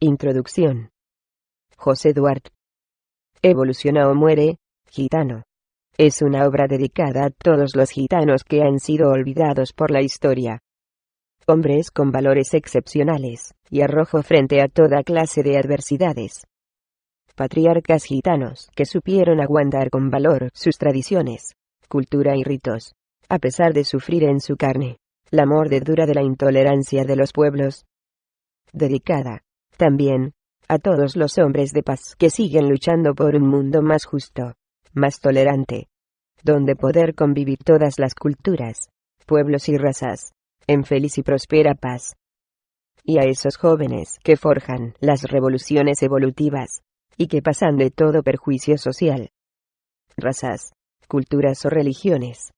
Introducción. José Duarte. Evoluciona o muere, gitano. Es una obra dedicada a todos los gitanos que han sido olvidados por la historia. Hombres con valores excepcionales, y arrojo frente a toda clase de adversidades. Patriarcas gitanos que supieron aguantar con valor sus tradiciones, cultura y ritos, a pesar de sufrir en su carne la mordedura de la intolerancia de los pueblos. Dedicada, también, a todos los hombres de paz que siguen luchando por un mundo más justo, más tolerante, donde poder convivir todas las culturas, pueblos y razas, en feliz y próspera paz. Y a esos jóvenes que forjan las revoluciones evolutivas, y que pasan de todo perjuicio social, razas, culturas o religiones.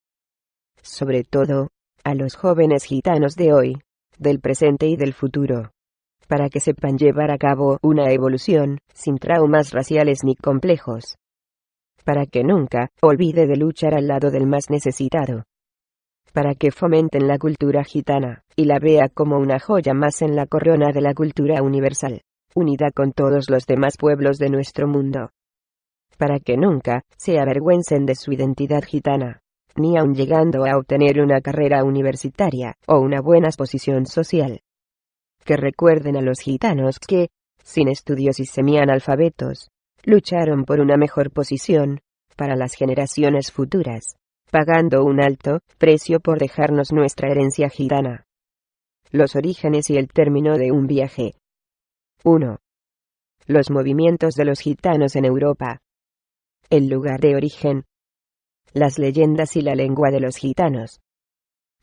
Sobre todo, a los jóvenes gitanos de hoy, del presente y del futuro, para que sepan llevar a cabo una evolución, sin traumas raciales ni complejos. Para que nunca olvide de luchar al lado del más necesitado. Para que fomenten la cultura gitana, y la vea como una joya más en la corona de la cultura universal, unida con todos los demás pueblos de nuestro mundo. Para que nunca se avergüencen de su identidad gitana, ni aun llegando a obtener una carrera universitaria, o una buena posición social. Que recuerden a los gitanos que, sin estudios y semianalfabetos, lucharon por una mejor posición, para las generaciones futuras, pagando un alto precio por dejarnos nuestra herencia gitana. Los orígenes y el término de un viaje. 1. Los movimientos de los gitanos en Europa. El lugar de origen. Las leyendas y la lengua de los gitanos.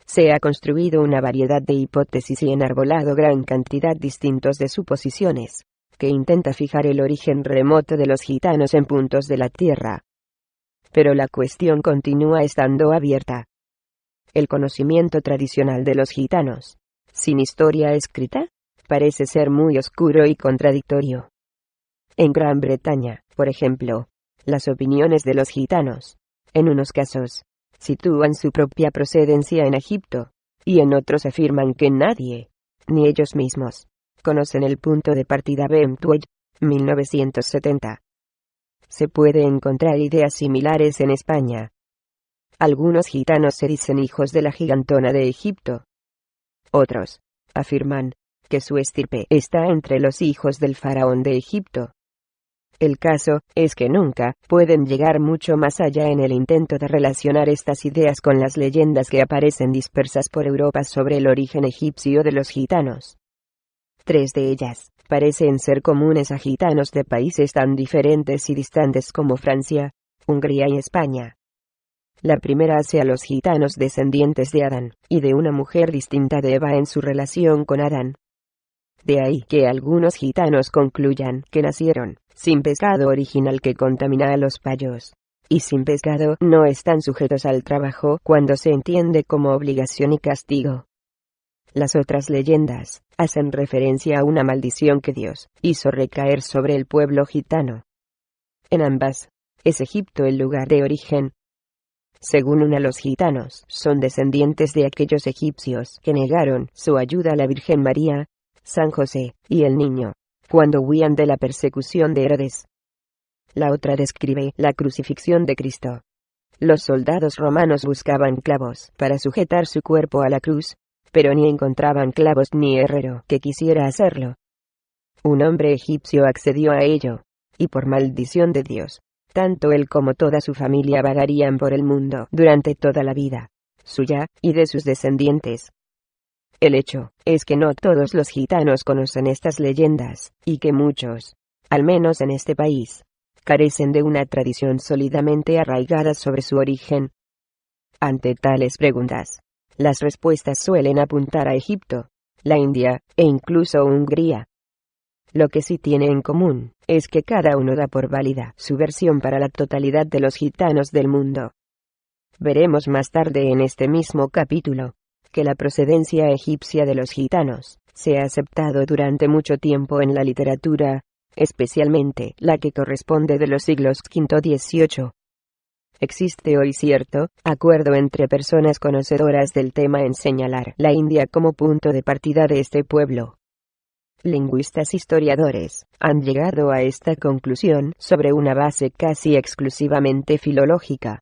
Se ha construido una variedad de hipótesis y enarbolado gran cantidad distintos de suposiciones, que intenta fijar el origen remoto de los gitanos en puntos de la Tierra. Pero la cuestión continúa estando abierta. El conocimiento tradicional de los gitanos, sin historia escrita, parece ser muy oscuro y contradictorio. En Gran Bretaña, por ejemplo, las opiniones de los gitanos, en unos casos, sitúan su propia procedencia en Egipto, y en otros afirman que nadie, ni ellos mismos, conocen el punto de partida. Bentwell, 1970. Se puede encontrar ideas similares en España. Algunos gitanos se dicen hijos de la gigantona de Egipto. Otros afirman que su estirpe está entre los hijos del faraón de Egipto. El caso es que nunca pueden llegar mucho más allá en el intento de relacionar estas ideas con las leyendas que aparecen dispersas por Europa sobre el origen egipcio de los gitanos. 3 de ellas parecen ser comunes a gitanos de países tan diferentes y distantes como Francia, Hungría y España. La primera hace a los gitanos descendientes de Adán, y de una mujer distinta de Eva en su relación con Adán. De ahí que algunos gitanos concluyan que nacieron sin pecado original que contamina a los payos, y sin pecado no están sujetos al trabajo cuando se entiende como obligación y castigo. Las otras leyendas hacen referencia a una maldición que Dios hizo recaer sobre el pueblo gitano. En ambas, es Egipto el lugar de origen. Según una, los gitanos son descendientes de aquellos egipcios que negaron su ayuda a la Virgen María, San José y el niño, cuando huían de la persecución de Herodes. La otra describe la crucifixión de Cristo. Los soldados romanos buscaban clavos para sujetar su cuerpo a la cruz, pero ni encontraban clavos ni herrero que quisiera hacerlo. Un hombre egipcio accedió a ello, y por maldición de Dios, tanto él como toda su familia vagarían por el mundo durante toda la vida suya y de sus descendientes. El hecho es que no todos los gitanos conocen estas leyendas, y que muchos, al menos en este país, carecen de una tradición sólidamente arraigada sobre su origen. Ante tales preguntas, las respuestas suelen apuntar a Egipto, la India, e incluso Hungría. Lo que sí tiene en común es que cada uno da por válida su versión para la totalidad de los gitanos del mundo. Veremos más tarde en este mismo capítulo que la procedencia egipcia de los gitanos se ha aceptado durante mucho tiempo en la literatura, especialmente la que corresponde de los siglos V-XVIII. Existe hoy cierto acuerdo entre personas conocedoras del tema en señalar la India como punto de partida de este pueblo. Lingüistas historiadores han llegado a esta conclusión sobre una base casi exclusivamente filológica.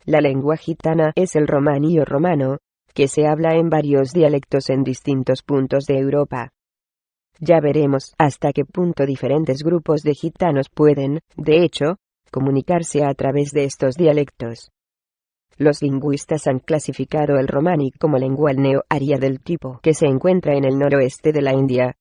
La lengua gitana es el romaní o romano, que se habla en varios dialectos en distintos puntos de Europa. Ya veremos hasta qué punto diferentes grupos de gitanos pueden, de hecho, comunicarse a través de estos dialectos. Los lingüistas han clasificado el romaní como lengua neo-aria del tipo que se encuentra en el noroeste de la India.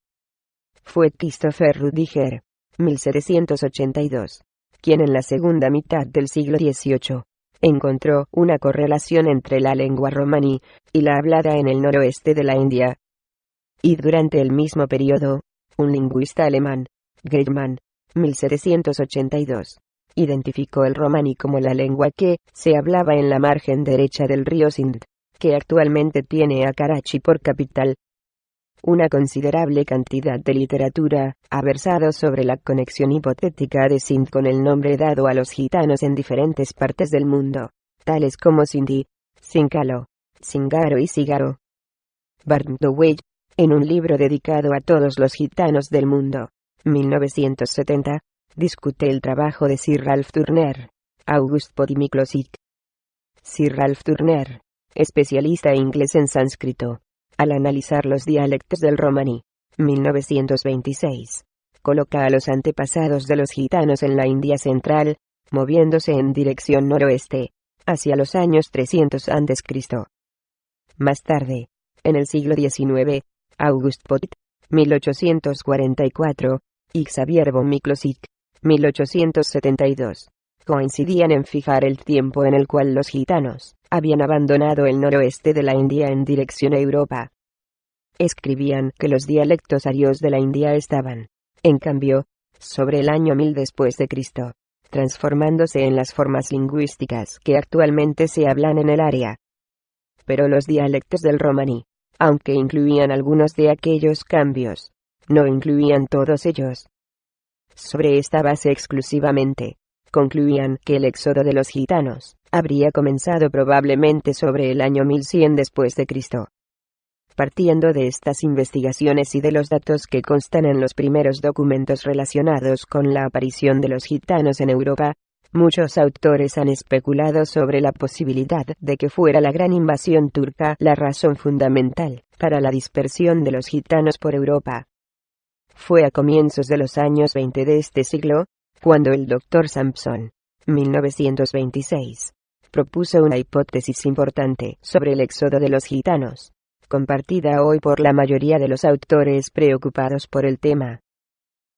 Fue Christopher Rudiger, 1782, quien en la segunda mitad del siglo XVIII encontró una correlación entre la lengua romaní y la hablada en el noroeste de la India. Y durante el mismo periodo, un lingüista alemán, Greimann, 1782, identificó el romaní como la lengua que se hablaba en la margen derecha del río Sindh, que actualmente tiene a Karachi por capital. Una considerable cantidad de literatura ha versado sobre la conexión hipotética de Sindh con el nombre dado a los gitanos en diferentes partes del mundo, tales como Sindhi, Sincalo, Singaro y Sigaro. Bardowey, en un libro dedicado a todos los gitanos del mundo, 1970, discute el trabajo de Sir Ralph Turner, August Podimiclosic. Sir Ralph Turner, especialista inglés en sánscrito, al analizar los dialectos del romaní, 1926, coloca a los antepasados de los gitanos en la India central, moviéndose en dirección noroeste, hacia los años 300 a.C. Más tarde, en el siglo XIX, August Podit, 1844, y Xavier von Miklosic, 1872, coincidían en fijar el tiempo en el cual los gitanos habían abandonado el noroeste de la India en dirección a Europa. Escribían que los dialectos arios de la India estaban, en cambio, sobre el año 1000 después de Cristo, transformándose en las formas lingüísticas que actualmente se hablan en el área. Pero los dialectos del romaní, aunque incluían algunos de aquellos cambios, no incluían todos ellos. Sobre esta base exclusivamente, concluían que el éxodo de los gitanos habría comenzado probablemente sobre el año 1100 después de Cristo. Partiendo de estas investigaciones y de los datos que constan en los primeros documentos relacionados con la aparición de los gitanos en Europa, muchos autores han especulado sobre la posibilidad de que fuera la gran invasión turca la razón fundamental para la dispersión de los gitanos por Europa. Fue a comienzos de los años 20 de este siglo, cuando el Dr. Sampson, 1926, propuso una hipótesis importante sobre el éxodo de los gitanos, compartida hoy por la mayoría de los autores preocupados por el tema.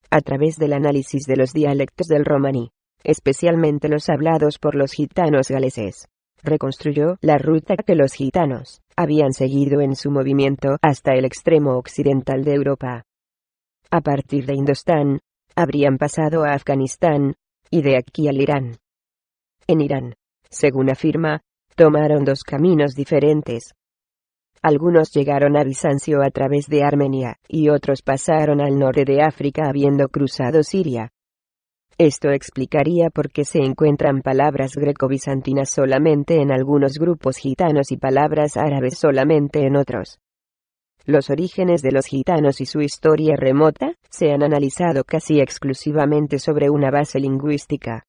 A través del análisis de los dialectos del romaní, especialmente los hablados por los gitanos galeses, reconstruyó la ruta que los gitanos habían seguido en su movimiento hasta el extremo occidental de Europa. A partir de Indostán, habrían pasado a Afganistán, y de aquí al Irán. En Irán, según afirma, tomaron dos caminos diferentes. Algunos llegaron a Bizancio a través de Armenia, y otros pasaron al norte de África habiendo cruzado Siria. Esto explicaría por qué se encuentran palabras greco-bizantinas solamente en algunos grupos gitanos y palabras árabes solamente en otros. Los orígenes de los gitanos y su historia remota se han analizado casi exclusivamente sobre una base lingüística.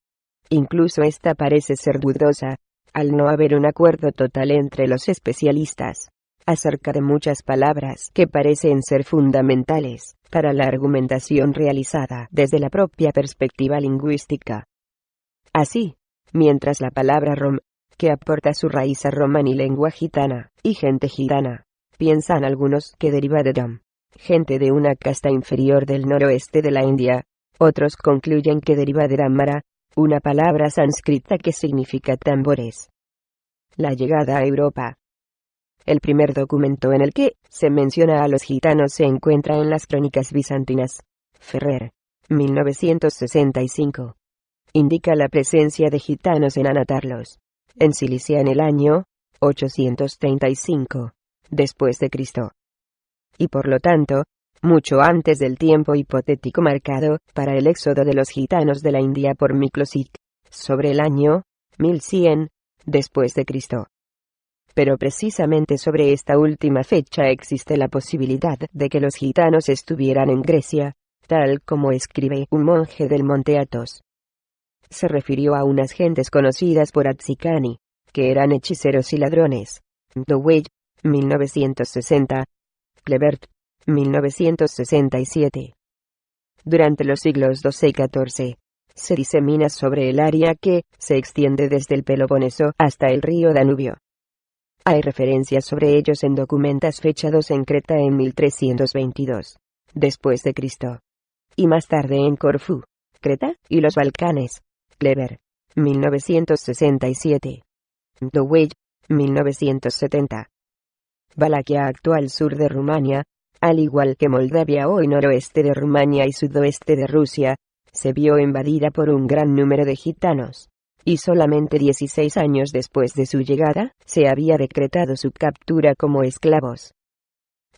Incluso esta parece ser dudosa, al no haber un acuerdo total entre los especialistas acerca de muchas palabras que parecen ser fundamentales para la argumentación realizada desde la propia perspectiva lingüística. Así, mientras la palabra rom, que aporta su raíz a romaní lengua gitana, y gente gitana, piensan algunos que deriva de dam, gente de una casta inferior del noroeste de la India, otros concluyen que deriva de damara, una palabra sánscrita que significa tambores. La llegada a Europa. El primer documento en el que se menciona a los gitanos se encuentra en las crónicas bizantinas. Ferrer, 1965. Indica la presencia de gitanos en Anatarlos, en Cilicia en el año 835 después de Cristo. Y por lo tanto, mucho antes del tiempo hipotético marcado para el éxodo de los gitanos de la India por Miklosic, sobre el año 1100 después de Cristo. pero precisamente sobre esta última fecha existe la posibilidad de que los gitanos estuvieran en Grecia, tal como escribe un monje del Monte Athos. Se refirió a unas gentes conocidas por Atzicani, que eran hechiceros y ladrones. Dowey, 1960. Clebert, 1967. Durante los siglos XII y XIV, se disemina sobre el área que se extiende desde el Peloponeso hasta el río Danubio. Hay referencias sobre ellos en documentos fechados en Creta en 1322, después de Cristo, y más tarde en Corfú, Creta, y los Balcanes. Kleber, 1967. Dowey, 1970. Valaquia actual sur de Rumania, al igual que Moldavia hoy noroeste de Rumania y sudoeste de Rusia, se vio invadida por un gran número de gitanos, y solamente 16 años después de su llegada, se había decretado su captura como esclavos.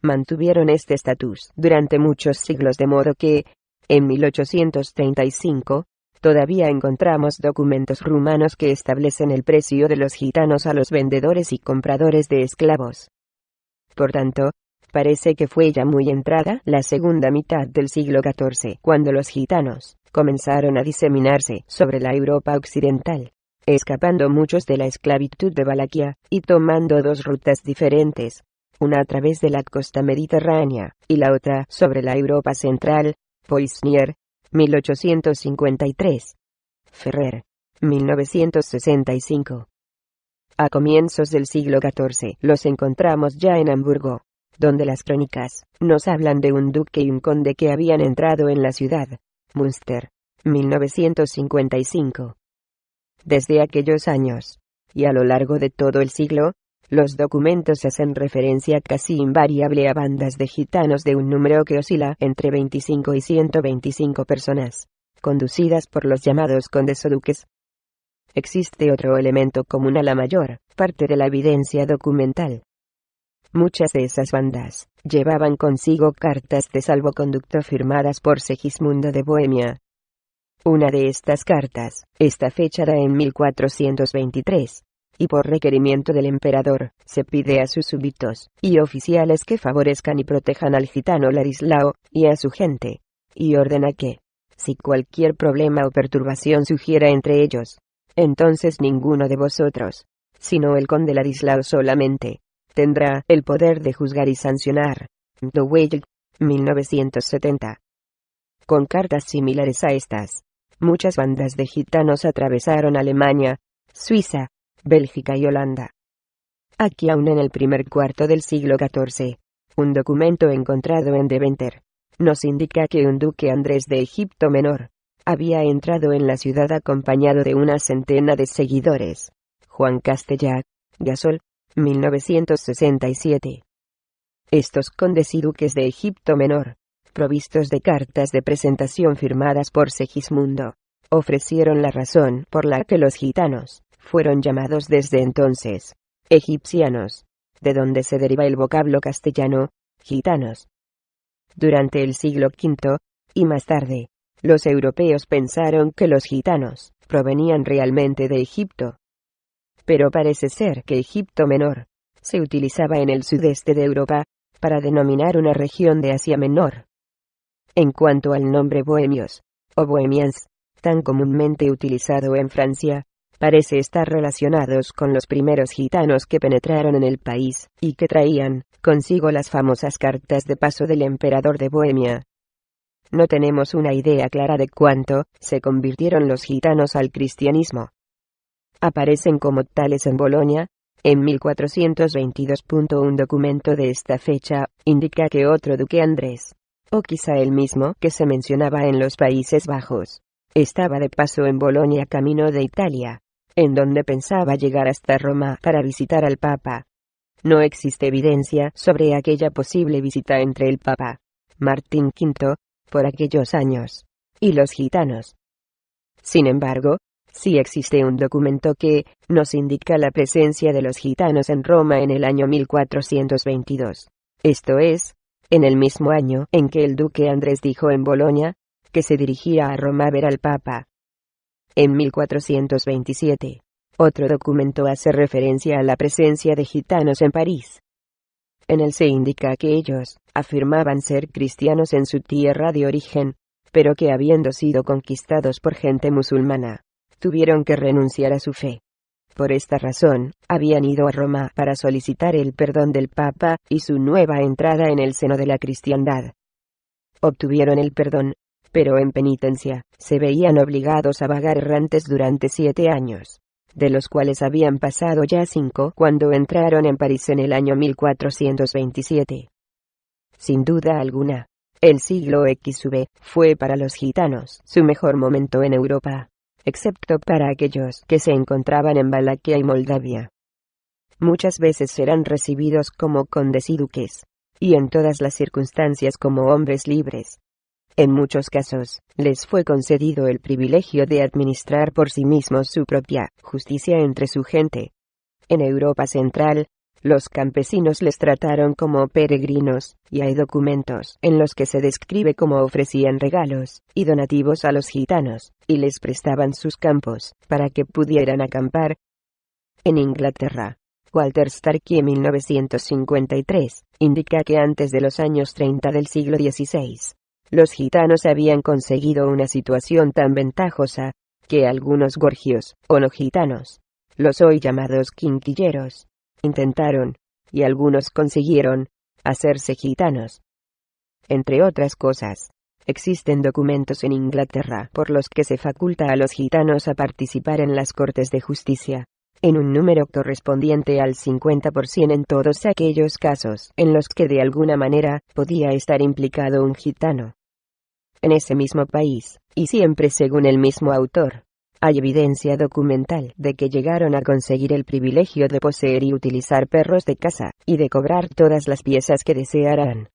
Mantuvieron este estatus durante muchos siglos, de modo que, en 1835, todavía encontramos documentos rumanos que establecen el precio de los gitanos a los vendedores y compradores de esclavos. Por tanto, parece que fue ya muy entrada la segunda mitad del siglo XIV cuando los gitanos comenzaron a diseminarse sobre la Europa occidental, escapando muchos de la esclavitud de Valaquia, y tomando dos rutas diferentes, una a través de la costa mediterránea, y la otra sobre la Europa central. Poissonier, 1853. Ferrer, 1965. A comienzos del siglo XIV los encontramos ya en Hamburgo, donde las crónicas nos hablan de un duque y un conde que habían entrado en la ciudad. Münster, 1955. Desde aquellos años, y a lo largo de todo el siglo, los documentos hacen referencia casi invariable a bandas de gitanos de un número que oscila entre 25 y 125 personas, conducidas por los llamados condes o duques. Existe otro elemento común a la mayor parte de la evidencia documental. Muchas de esas bandas llevaban consigo cartas de salvoconducto firmadas por Segismundo de Bohemia. Una de estas cartas está fechada en 1423, y por requerimiento del emperador, se pide a sus súbditos y oficiales que favorezcan y protejan al gitano Ladislao y a su gente, y ordena que, si cualquier problema o perturbación surgiera entre ellos, entonces ninguno de vosotros, sino el conde Ladislao solamente, tendrá el poder de juzgar y sancionar. Dowey, 1970. Con cartas similares a estas, muchas bandas de gitanos atravesaron Alemania, Suiza, Bélgica y Holanda. Aquí aún en el primer cuarto del siglo XIV, un documento encontrado en Deventer nos indica que un duque Andrés de Egipto Menor había entrado en la ciudad acompañado de una centena de seguidores. Juan Castellac, Gasol, 1967. Estos condes y duques de Egipto Menor, provistos de cartas de presentación firmadas por Segismundo, ofrecieron la razón por la que los gitanos fueron llamados desde entonces egipcianos, de donde se deriva el vocablo castellano, gitanos. Durante el siglo V, y más tarde, los europeos pensaron que los gitanos provenían realmente de Egipto. Pero parece ser que Egipto Menor se utilizaba en el sudeste de Europa para denominar una región de Asia Menor. En cuanto al nombre bohemios, o bohemians, tan comúnmente utilizado en Francia, parece estar relacionados con los primeros gitanos que penetraron en el país, y que traían consigo las famosas cartas de paso del emperador de Bohemia. No tenemos una idea clara de cuánto se convirtieron los gitanos al cristianismo. Aparecen como tales en Bolonia, en 1422. Un documento de esta fecha indica que otro duque Andrés, o quizá el mismo que se mencionaba en los Países Bajos, estaba de paso en Bolonia camino de Italia, en donde pensaba llegar hasta Roma para visitar al Papa. No existe evidencia sobre aquella posible visita entre el Papa Martín V, por aquellos años, y los gitanos. Sin embargo, sí existe un documento que nos indica la presencia de los gitanos en Roma en el año 1422. Esto es, en el mismo año en que el duque Andrés dijo en Bolonia que se dirigía a Roma a ver al Papa. En 1427, Otro documento hace referencia a la presencia de gitanos en París. En él se indica que ellos afirmaban ser cristianos en su tierra de origen, pero que habiendo sido conquistados por gente musulmana, tuvieron que renunciar a su fe. Por esta razón, habían ido a Roma para solicitar el perdón del Papa y su nueva entrada en el seno de la cristiandad. Obtuvieron el perdón, pero en penitencia, se veían obligados a vagar errantes durante 7 años, de los cuales habían pasado ya 5 cuando entraron en París en el año 1427. Sin duda alguna, el siglo XV fue para los gitanos su mejor momento en Europa, excepto para aquellos que se encontraban en Valaquia y Moldavia. Muchas veces eran recibidos como condes y duques, y en todas las circunstancias como hombres libres. En muchos casos, les fue concedido el privilegio de administrar por sí mismos su propia justicia entre su gente. En Europa Central, los campesinos les trataron como peregrinos, y hay documentos en los que se describe cómo ofrecían regalos y donativos a los gitanos, y les prestaban sus campos, para que pudieran acampar. En Inglaterra, Walter Starkie en 1953, indica que antes de los años 30 del siglo XVI, los gitanos habían conseguido una situación tan ventajosa, que algunos gorgios, o no gitanos, los hoy llamados quinquilleros, intentaron, y algunos consiguieron, hacerse gitanos. Entre otras cosas, existen documentos en Inglaterra por los que se faculta a los gitanos a participar en las cortes de justicia, en un número correspondiente al 50% en todos aquellos casos en los que de alguna manera podía estar implicado un gitano. En ese mismo país, y siempre según el mismo autor, hay evidencia documental de que llegaron a conseguir el privilegio de poseer y utilizar perros de caza, y de cobrar todas las piezas que desearan.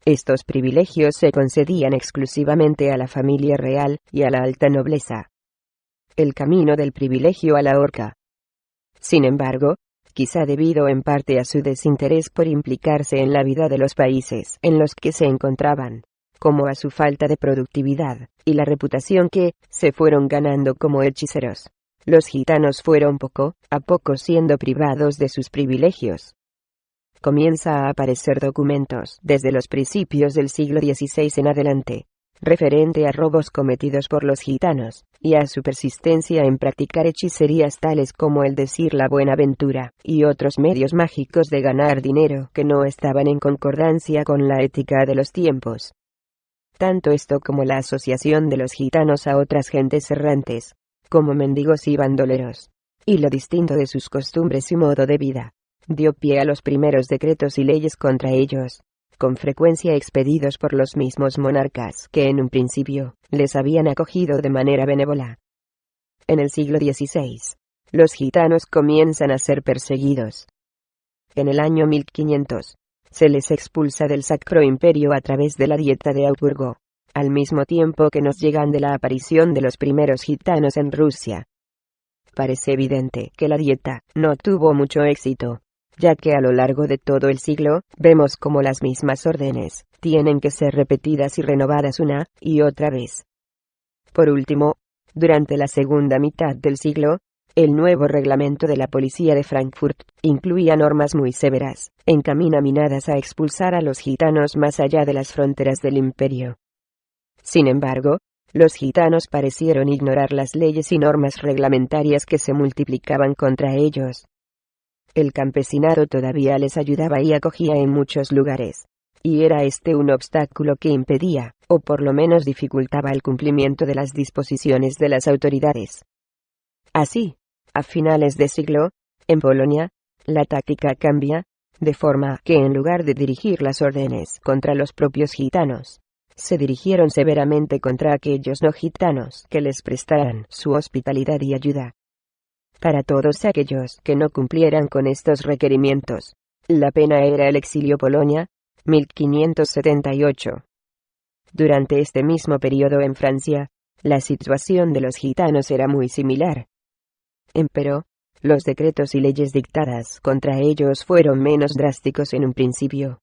Estos privilegios se concedían exclusivamente a la familia real y a la alta nobleza. El camino del privilegio a la horca. Sin embargo, quizá debido en parte a su desinterés por implicarse en la vida de los países en los que se encontraban, como a su falta de productividad, y la reputación que se fueron ganando como hechiceros, los gitanos fueron poco a poco siendo privados de sus privilegios. Comienza a aparecer documentos desde los principios del siglo XVI en adelante, referente a robos cometidos por los gitanos, y a su persistencia en practicar hechicerías tales como el decir la buena ventura, y otros medios mágicos de ganar dinero que no estaban en concordancia con la ética de los tiempos. Tanto esto como la asociación de los gitanos a otras gentes errantes, como mendigos y bandoleros, y lo distinto de sus costumbres y modo de vida, dio pie a los primeros decretos y leyes contra ellos, con frecuencia expedidos por los mismos monarcas que en un principio les habían acogido de manera benévola. En el siglo XVI, los gitanos comienzan a ser perseguidos. En el año 1500, se les expulsa del Sacro Imperio a través de la Dieta de Augsburgo, al mismo tiempo que nos llegan de la aparición de los primeros gitanos en Rusia. Parece evidente que la Dieta no tuvo mucho éxito, ya que a lo largo de todo el siglo, vemos como las mismas órdenes tienen que ser repetidas y renovadas una y otra vez. Por último, durante la segunda mitad del siglo, el nuevo reglamento de la policía de Frankfurt incluía normas muy severas, encaminadas a expulsar a los gitanos más allá de las fronteras del imperio. Sin embargo, los gitanos parecieron ignorar las leyes y normas reglamentarias que se multiplicaban contra ellos. El campesinado todavía les ayudaba y acogía en muchos lugares, y era este un obstáculo que impedía, o por lo menos dificultaba el cumplimiento de las disposiciones de las autoridades. Así, a finales de siglo, en Polonia, la táctica cambia, de forma que en lugar de dirigir las órdenes contra los propios gitanos, se dirigieron severamente contra aquellos no gitanos que les prestaran su hospitalidad y ayuda. Para todos aquellos que no cumplieran con estos requerimientos, la pena era el exilio. Polonia, 1578. Durante este mismo periodo en Francia, la situación de los gitanos era muy similar. Empero, los decretos y leyes dictadas contra ellos fueron menos drásticos en un principio.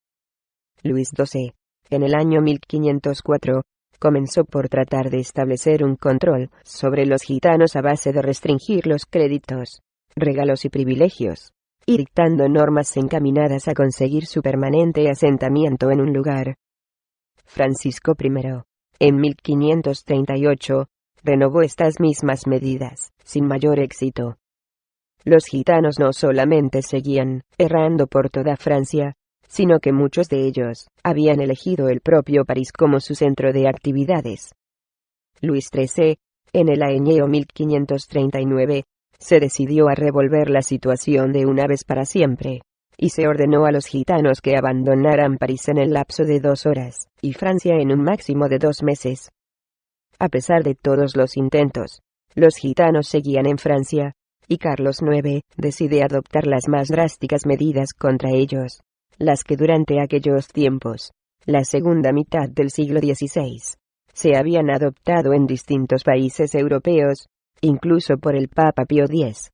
Luis XII, en el año 1504, comenzó por tratar de establecer un control sobre los gitanos a base de restringir los créditos, regalos y privilegios, y dictando normas encaminadas a conseguir su permanente asentamiento en un lugar. Francisco I, en 1538, renovó estas mismas medidas, sin mayor éxito. Los gitanos no solamente seguían errando por toda Francia, sino que muchos de ellos habían elegido el propio París como su centro de actividades. Luis XIII, en el año 1539, se decidió a revolver la situación de una vez para siempre, y se ordenó a los gitanos que abandonaran París en el lapso de 2 horas, y Francia en un máximo de 2 meses. A pesar de todos los intentos, los gitanos seguían en Francia, y Carlos IX decide adoptar las más drásticas medidas contra ellos, las que durante aquellos tiempos, la segunda mitad del siglo XVI, se habían adoptado en distintos países europeos, incluso por el Papa Pío X.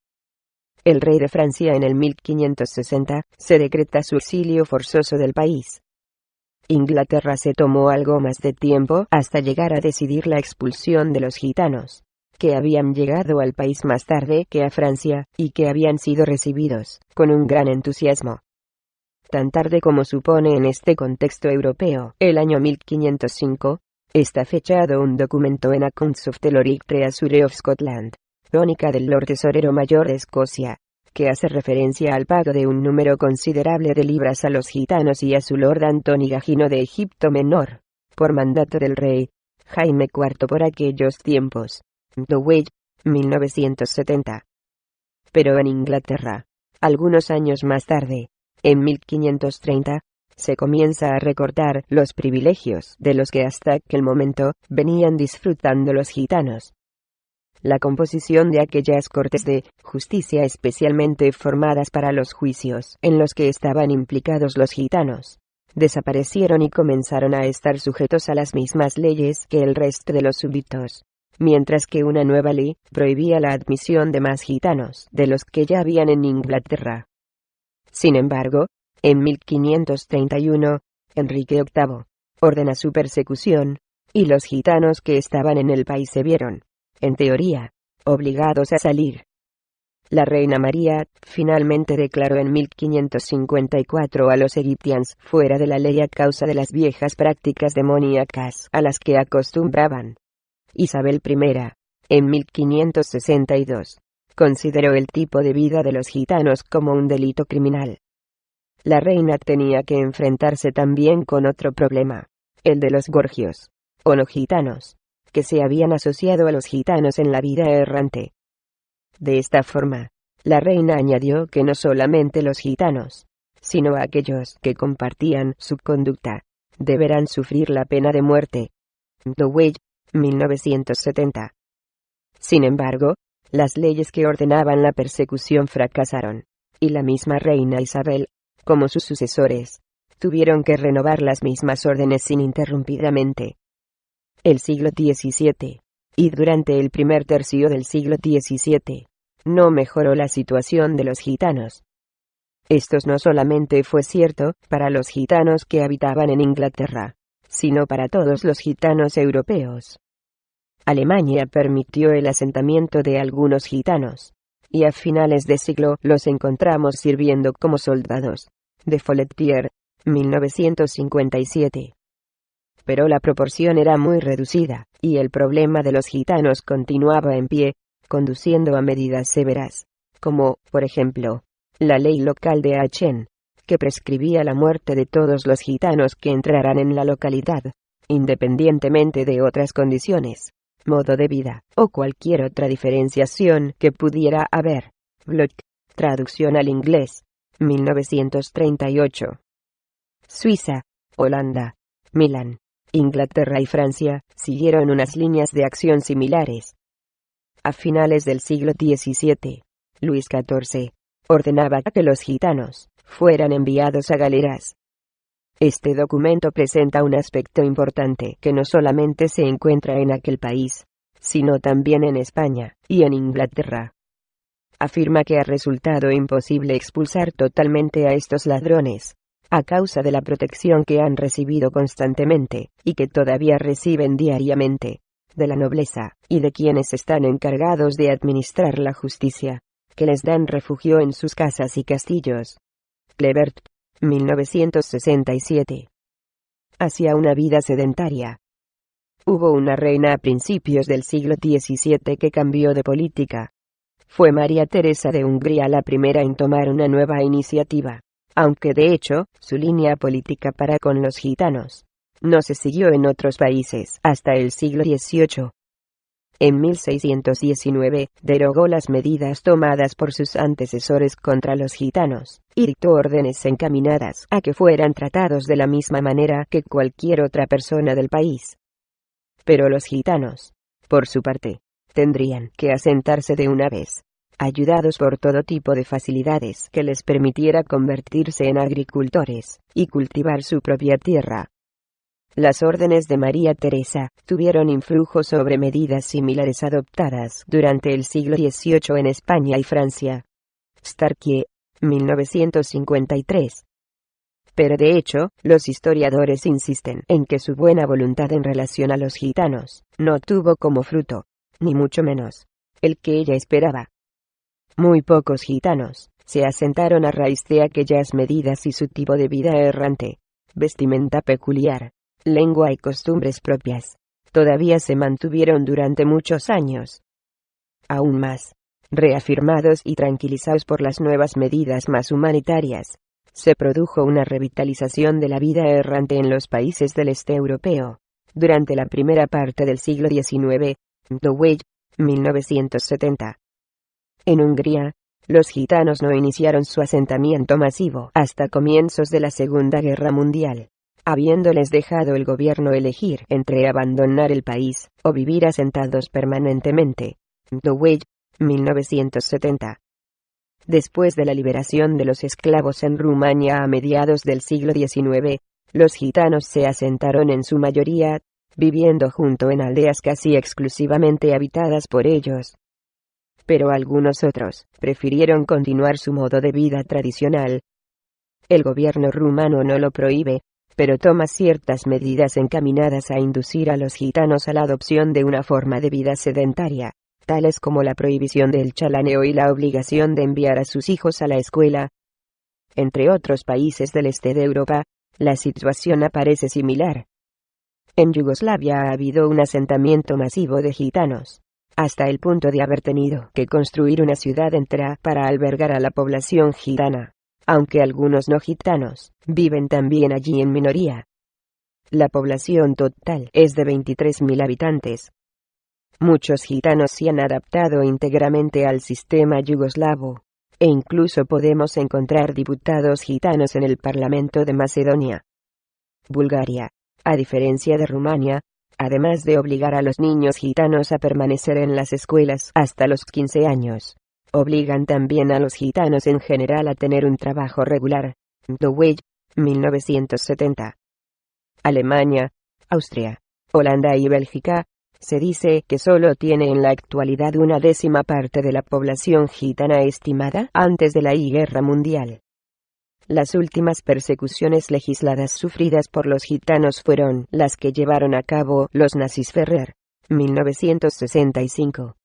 El rey de Francia en el 1560 se decreta su exilio forzoso del país. Inglaterra se tomó algo más de tiempo hasta llegar a decidir la expulsión de los gitanos, que habían llegado al país más tarde que a Francia, y que habían sido recibidos con un gran entusiasmo. Tan tarde como supone en este contexto europeo, el año 1505, está fechado un documento en Accounts of the Lord Treasury of Scotland, crónica del Lord Tesorero Mayor de Escocia, que hace referencia al pago de un número considerable de libras a los gitanos y a su Lord Antoni Gagino de Egipto Menor, por mandato del rey Jaime IV por aquellos tiempos. Dowey, 1970. Pero en Inglaterra, algunos años más tarde, en 1530, se comienza a recortar los privilegios de los que hasta aquel momento venían disfrutando los gitanos. La composición de aquellas cortes de justicia especialmente formadas para los juicios en los que estaban implicados los gitanos, desaparecieron y comenzaron a estar sujetos a las mismas leyes que el resto de los súbditos, mientras que una nueva ley prohibía la admisión de más gitanos de los que ya habían en Inglaterra. Sin embargo, en 1531, Enrique VIII ordena su persecución, y los gitanos que estaban en el país se vieron, en teoría, obligados a salir. La reina María finalmente declaró en 1554 a los egipcios fuera de la ley a causa de las viejas prácticas demoníacas a las que acostumbraban. Isabel I, en 1562, consideró el tipo de vida de los gitanos como un delito criminal. La reina tenía que enfrentarse también con otro problema, el de los gorgios, o no gitanos, que se habían asociado a los gitanos en la vida errante. De esta forma, la reina añadió que no solamente los gitanos, sino aquellos que compartían su conducta, deberán sufrir la pena de muerte. Dowey, 1970. Sin embargo, las leyes que ordenaban la persecución fracasaron, y la misma reina Isabel, como sus sucesores, tuvieron que renovar las mismas órdenes ininterrumpidamente. El siglo XVII, y durante el primer tercio del siglo XVII, no mejoró la situación de los gitanos. Esto no solamente fue cierto para los gitanos que habitaban en Inglaterra, sino para todos los gitanos europeos. Alemania permitió el asentamiento de algunos gitanos, y a finales de siglo los encontramos sirviendo como soldados. De Folletier, 1957. Pero la proporción era muy reducida, y el problema de los gitanos continuaba en pie, conduciendo a medidas severas, como, por ejemplo, la ley local de Aachen, que prescribía la muerte de todos los gitanos que entraran en la localidad, independientemente de otras condiciones, modo de vida, o cualquier otra diferenciación que pudiera haber. Bloch, traducción al inglés, 1938. Suiza, Holanda, Milán, Inglaterra y Francia siguieron unas líneas de acción similares. A finales del siglo XVII, Luis XIV ordenaba que los gitanos fueran enviados a galeras. Este documento presenta un aspecto importante que no solamente se encuentra en aquel país, sino también en España y en Inglaterra. Afirma que ha resultado imposible expulsar totalmente a estos ladrones, a causa de la protección que han recibido constantemente, y que todavía reciben diariamente, de la nobleza, y de quienes están encargados de administrar la justicia, que les dan refugio en sus casas y castillos. Clevert, 1967. Hacia una vida sedentaria. Hubo una reina a principios del siglo XVII que cambió de política. Fue María Teresa de Hungría la primera en tomar una nueva iniciativa, aunque de hecho, su línea política para con los gitanos no se siguió en otros países hasta el siglo XVIII. En 1619, derogó las medidas tomadas por sus antecesores contra los gitanos, y dictó órdenes encaminadas a que fueran tratados de la misma manera que cualquier otra persona del país. Pero los gitanos, por su parte, tendrían que asentarse de una vez, ayudados por todo tipo de facilidades que les permitiera convertirse en agricultores, y cultivar su propia tierra. Las órdenes de María Teresa tuvieron influjo sobre medidas similares adoptadas durante el siglo XVIII en España y Francia. Starkie, 1953. Pero de hecho, los historiadores insisten en que su buena voluntad en relación a los gitanos no tuvo como fruto, ni mucho menos, el que ella esperaba. Muy pocos gitanos se asentaron a raíz de aquellas medidas y su tipo de vida errante, vestimenta peculiar, lengua y costumbres propias, todavía se mantuvieron durante muchos años. Aún más, reafirmados y tranquilizados por las nuevas medidas más humanitarias, se produjo una revitalización de la vida errante en los países del este europeo, durante la primera parte del siglo XIX. Dewey, 1970. En Hungría, los gitanos no iniciaron su asentamiento masivo hasta comienzos de la Segunda Guerra Mundial, habiéndoles dejado el gobierno elegir entre abandonar el país o vivir asentados permanentemente. Dewey, 1970. Después de la liberación de los esclavos en Rumania a mediados del siglo XIX, los gitanos se asentaron en su mayoría, viviendo junto en aldeas casi exclusivamente habitadas por ellos. Pero algunos otros prefirieron continuar su modo de vida tradicional. El gobierno rumano no lo prohíbe, pero toma ciertas medidas encaminadas a inducir a los gitanos a la adopción de una forma de vida sedentaria, tales como la prohibición del chalaneo y la obligación de enviar a sus hijos a la escuela. Entre otros países del este de Europa, la situación aparece similar. En Yugoslavia ha habido un asentamiento masivo de gitanos, hasta el punto de haber tenido que construir una ciudad entera para albergar a la población gitana, aunque algunos no gitanos viven también allí en minoría. La población total es de 23.000 habitantes. Muchos gitanos se han adaptado íntegramente al sistema yugoslavo, e incluso podemos encontrar diputados gitanos en el Parlamento de Macedonia. Bulgaria, a diferencia de Rumania, además de obligar a los niños gitanos a permanecer en las escuelas hasta los 15 años, obligan también a los gitanos en general a tener un trabajo regular. Dewey, 1970. Alemania, Austria, Holanda y Bélgica, se dice que solo tiene en la actualidad una décima parte de la población gitana estimada antes de la Guerra Mundial. Las últimas persecuciones legisladas sufridas por los gitanos fueron las que llevaron a cabo los nazis. Ferrer, 1965.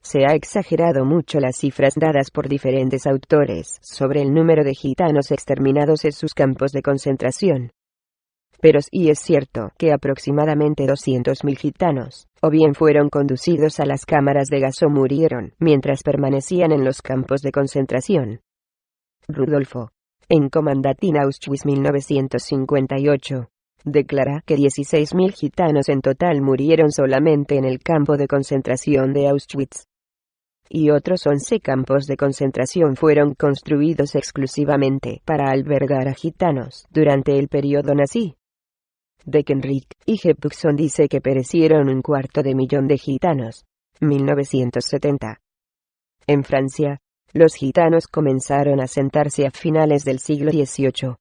Se ha exagerado mucho las cifras dadas por diferentes autores sobre el número de gitanos exterminados en sus campos de concentración. Pero sí es cierto que aproximadamente 200.000 gitanos, o bien fueron conducidos a las cámaras de gas o murieron mientras permanecían en los campos de concentración. Rudolfo, en Komandatin Auschwitz 1958, declara que 16.000 gitanos en total murieron solamente en el campo de concentración de Auschwitz. Y otros 11 campos de concentración fueron construidos exclusivamente para albergar a gitanos durante el periodo nazi. Deckenrick y Jepson dice que perecieron 250.000 de gitanos. 1970. En Francia, los gitanos comenzaron a asentarse a finales del siglo XVIII.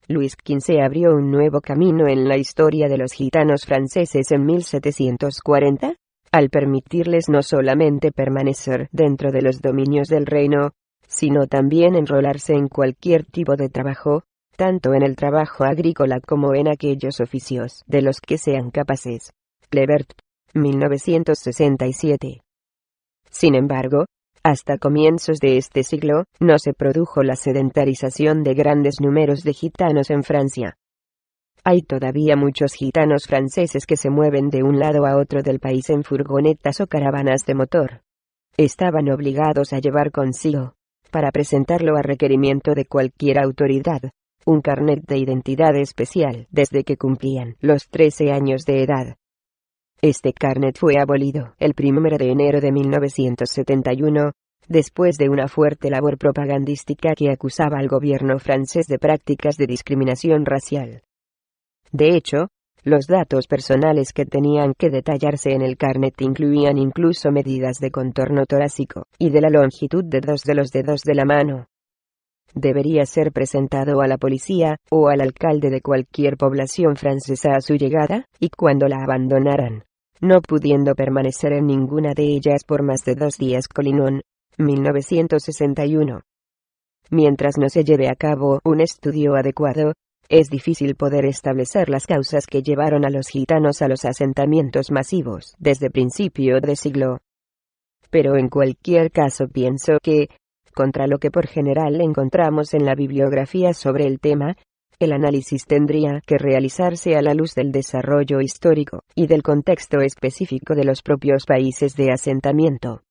Luis XV abrió un nuevo camino en la historia de los gitanos franceses en 1740, al permitirles no solamente permanecer dentro de los dominios del reino, sino también enrolarse en cualquier tipo de trabajo, tanto en el trabajo agrícola como en aquellos oficios de los que sean capaces. Lebert, 1967. Sin embargo, hasta comienzos de este siglo, no se produjo la sedentarización de grandes números de gitanos en Francia. Hay todavía muchos gitanos franceses que se mueven de un lado a otro del país en furgonetas o caravanas de motor. Estaban obligados a llevar consigo, para presentarlo a requerimiento de cualquier autoridad, un carnet de identidad especial desde que cumplían los 13 años de edad. Este carnet fue abolido el 1 de enero de 1971, después de una fuerte labor propagandística que acusaba al gobierno francés de prácticas de discriminación racial. De hecho, los datos personales que tenían que detallarse en el carnet incluían incluso medidas de contorno torácico y de la longitud de 2 de los dedos de la mano. Debería ser presentado a la policía o al alcalde de cualquier población francesa a su llegada, y cuando la abandonaran, no pudiendo permanecer en ninguna de ellas por más de 2 días. Collinson, 1961. Mientras no se lleve a cabo un estudio adecuado, es difícil poder establecer las causas que llevaron a los gitanos a los asentamientos masivos desde principio de siglo. Pero en cualquier caso pienso que, contra lo que por general encontramos en la bibliografía sobre el tema, el análisis tendría que realizarse a la luz del desarrollo histórico y del contexto específico de los propios países de asentamiento.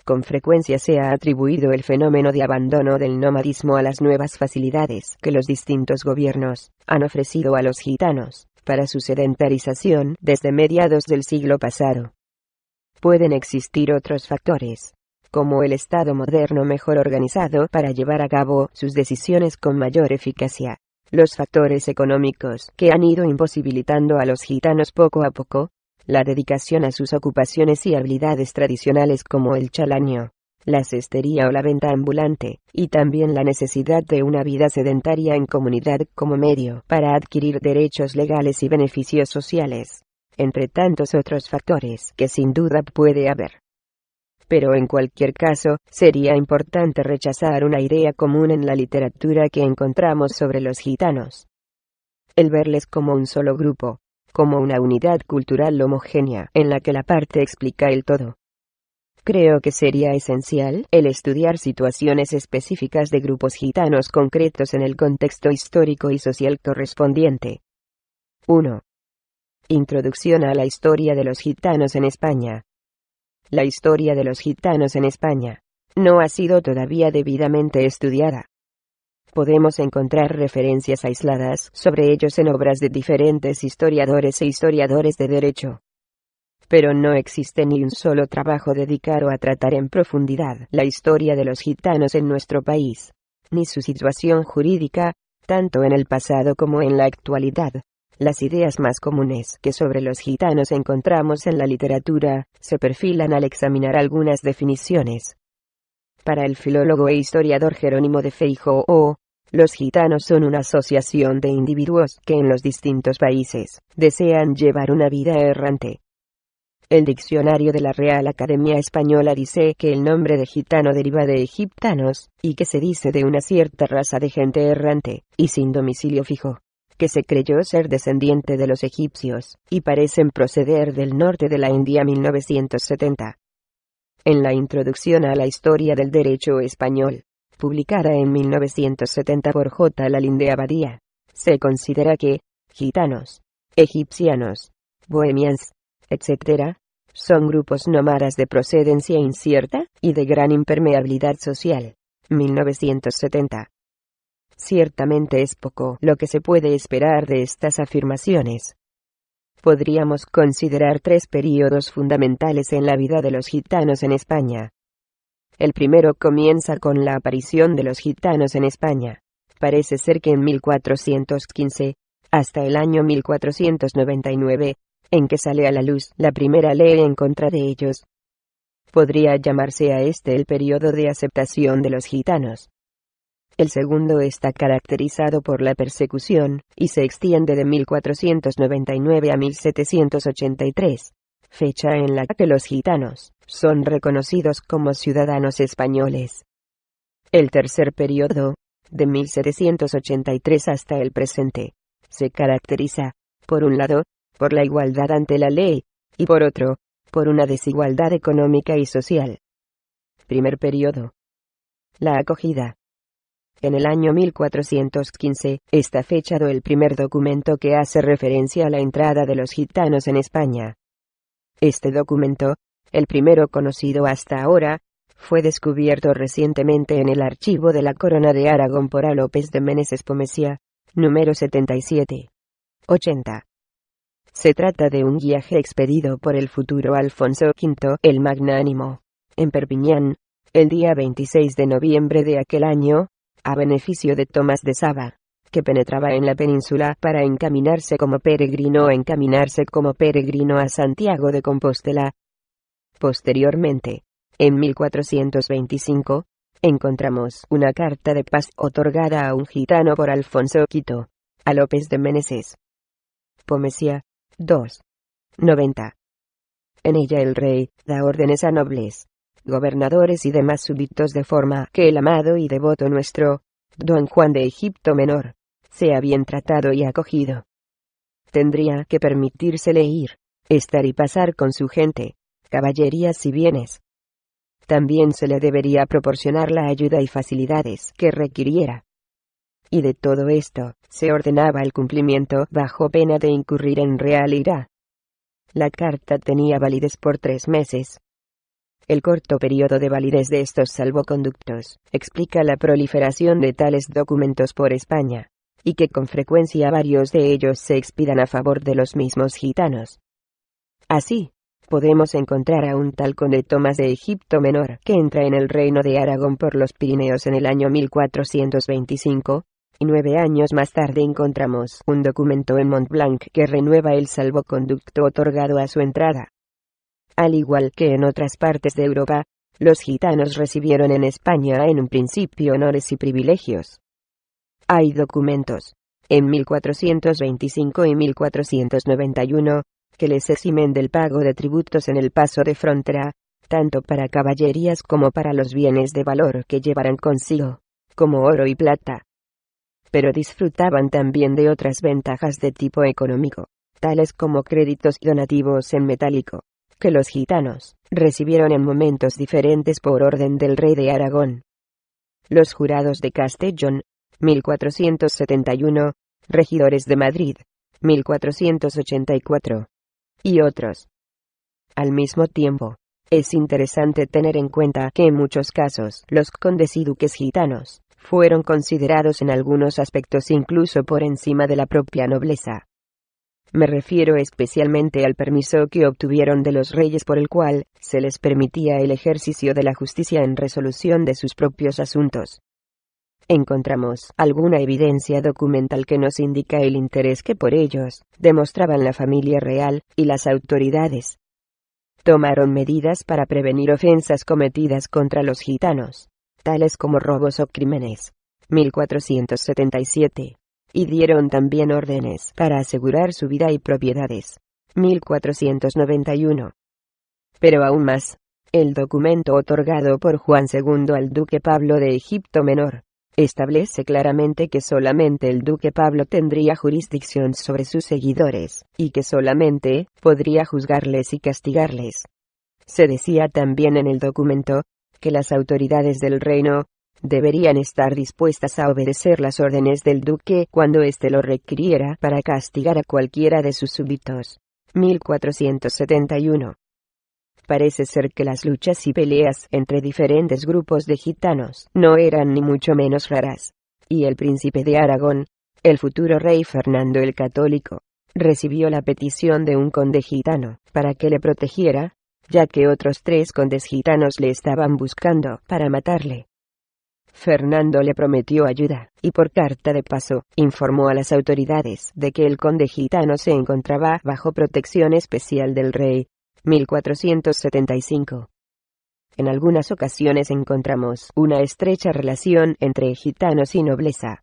Con frecuencia se ha atribuido el fenómeno de abandono del nomadismo a las nuevas facilidades que los distintos gobiernos han ofrecido a los gitanos para su sedentarización desde mediados del siglo pasado. Pueden existir otros factores, como el Estado moderno mejor organizado para llevar a cabo sus decisiones con mayor eficacia, los factores económicos que han ido imposibilitando a los gitanos poco a poco, la dedicación a sus ocupaciones y habilidades tradicionales como el chalanio, la cestería o la venta ambulante, y también la necesidad de una vida sedentaria en comunidad como medio para adquirir derechos legales y beneficios sociales, entre tantos otros factores que sin duda puede haber. Pero en cualquier caso, sería importante rechazar una idea común en la literatura que encontramos sobre los gitanos. El verles como un solo grupo, como una unidad cultural homogénea en la que la parte explica el todo. Creo que sería esencial el estudiar situaciones específicas de grupos gitanos concretos en el contexto histórico y social correspondiente. 1. Introducción a la historia de los gitanos en España. La historia de los gitanos en España no ha sido todavía debidamente estudiada. Podemos encontrar referencias aisladas sobre ellos en obras de diferentes historiadores e historiadores de derecho. Pero no existe ni un solo trabajo dedicado a tratar en profundidad la historia de los gitanos en nuestro país, ni su situación jurídica, tanto en el pasado como en la actualidad. Las ideas más comunes que sobre los gitanos encontramos en la literatura se perfilan al examinar algunas definiciones. Para el filólogo e historiador Jerónimo de Feijóo, los gitanos son una asociación de individuos que en los distintos países desean llevar una vida errante. El diccionario de la Real Academia Española dice que el nombre de gitano deriva de egiptanos, y que se dice de una cierta raza de gente errante y sin domicilio fijo, que se creyó ser descendiente de los egipcios, y parecen proceder del norte de la India. 1970. En la Introducción a la Historia del Derecho Español, publicada en 1970 por J. Lalín de Abadía, se considera que gitanos, egipcianos, bohemians, etc., son grupos nómadas de procedencia incierta y de gran impermeabilidad social. 1970. Ciertamente es poco lo que se puede esperar de estas afirmaciones. Podríamos considerar 3 períodos fundamentales en la vida de los gitanos en España. El primero comienza con la aparición de los gitanos en España. Parece ser que en 1415, hasta el año 1499, en que sale a la luz la primera ley en contra de ellos. Podría llamarse a este el período de aceptación de los gitanos. El segundo está caracterizado por la persecución, y se extiende de 1499 a 1783, fecha en la que los gitanos son reconocidos como ciudadanos españoles. El tercer periodo, de 1783 hasta el presente, se caracteriza, por un lado, por la igualdad ante la ley, y por otro, por una desigualdad económica y social. Primer periodo. La acogida. En el año 1415, está fechado el primer documento que hace referencia a la entrada de los gitanos en España. Este documento, el primero conocido hasta ahora, fue descubierto recientemente en el archivo de la Corona de Aragón por A. López de Meneses Pomesía, número 77. 80. Se trata de un guiaje expedido por el futuro Alfonso V el Magnánimo, en Perpiñán, el día 26 de noviembre de aquel año, a beneficio de Tomás de Saba, que penetraba en la península para encaminarse como peregrino a Santiago de Compostela. Posteriormente, en 1425, encontramos una carta de paz otorgada a un gitano por Alfonso V, a López de Meneses Pomesía, 2. 90. En ella el rey da órdenes a nobles, gobernadores y demás súbditos de forma que el amado y devoto nuestro, don Juan de Egipto Menor, sea bien tratado y acogido. Tendría que permitírsele ir, estar y pasar con su gente, caballerías y bienes. También se le debería proporcionar la ayuda y facilidades que requiriera. Y de todo esto, se ordenaba el cumplimiento bajo pena de incurrir en real ira. La carta tenía validez por 3 meses. El corto periodo de validez de estos salvoconductos explica la proliferación de tales documentos por España, y que con frecuencia varios de ellos se expidan a favor de los mismos gitanos. Así, podemos encontrar a un tal conde Tomás de Egipto Menor que entra en el reino de Aragón por los Pirineos en el año 1425, y 9 años más tarde encontramos un documento en Montblanc que renueva el salvoconducto otorgado a su entrada. Al igual que en otras partes de Europa, los gitanos recibieron en España en un principio honores y privilegios. Hay documentos, en 1425 y 1491, que les eximen del pago de tributos en el paso de frontera, tanto para caballerías como para los bienes de valor que llevaran consigo, como oro y plata. Pero disfrutaban también de otras ventajas de tipo económico, tales como créditos y donativos en metálico, que los gitanos recibieron en momentos diferentes por orden del rey de Aragón. Los jurados de Castellón, 1471, regidores de Madrid, 1484, y otros. Al mismo tiempo, es interesante tener en cuenta que en muchos casos los condes y duques gitanos fueron considerados en algunos aspectos incluso por encima de la propia nobleza. Me refiero especialmente al permiso que obtuvieron de los reyes por el cual se les permitía el ejercicio de la justicia en resolución de sus propios asuntos. Encontramos alguna evidencia documental que nos indica el interés que por ellos demostraban la familia real y las autoridades. Tomaron medidas para prevenir ofensas cometidas contra los gitanos, tales como robos o crímenes, 1477, y dieron también órdenes para asegurar su vida y propiedades, 1491. Pero aún más, el documento otorgado por Juan II al duque Pablo de Egipto Menor establece claramente que solamente el duque Pablo tendría jurisdicción sobre sus seguidores, y que solamente podría juzgarles y castigarles. Se decía también en el documento que las autoridades del reino deberían estar dispuestas a obedecer las órdenes del duque cuando éste lo requiriera para castigar a cualquiera de sus súbditos. 1471. Parece ser que las luchas y peleas entre diferentes grupos de gitanos no eran ni mucho menos raras, y el príncipe de Aragón, el futuro rey Fernando el Católico, recibió la petición de un conde gitano para que le protegiera, ya que otros 3 condes gitanos le estaban buscando para matarle. Fernando le prometió ayuda, y por carta de paso, informó a las autoridades de que el conde gitano se encontraba bajo protección especial del rey. 1475. En algunas ocasiones encontramos una estrecha relación entre gitanos y nobleza.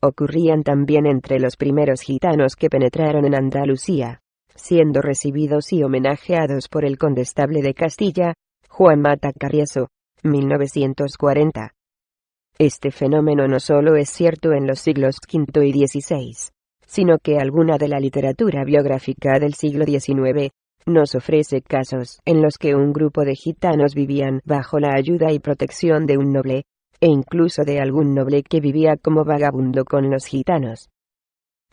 Ocurrían también entre los primeros gitanos que penetraron en Andalucía, siendo recibidos y homenajeados por el condestable de Castilla, Juan Mata Carriazo, 1940. Este fenómeno no solo es cierto en los siglos V y XVI, sino que alguna de la literatura biográfica del siglo XIX nos ofrece casos en los que un grupo de gitanos vivían bajo la ayuda y protección de un noble, e incluso de algún noble que vivía como vagabundo con los gitanos.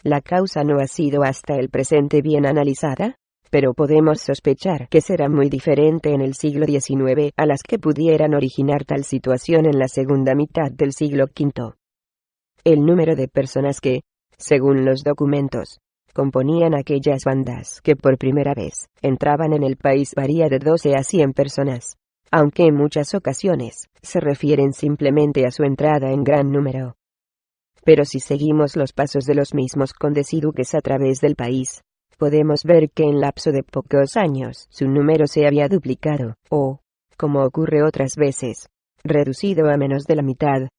La causa no ha sido hasta el presente bien analizada, pero podemos sospechar que será muy diferente en el siglo XIX a las que pudieran originar tal situación en la segunda mitad del siglo V. El número de personas que, según los documentos, componían aquellas bandas que por primera vez entraban en el país varía de 12 a 100 personas, aunque en muchas ocasiones se refieren simplemente a su entrada en gran número. Pero si seguimos los pasos de los mismos condes y duques a través del país, podemos ver que en lapso de pocos años su número se había duplicado, o, como ocurre otras veces, reducido a menos de la mitad.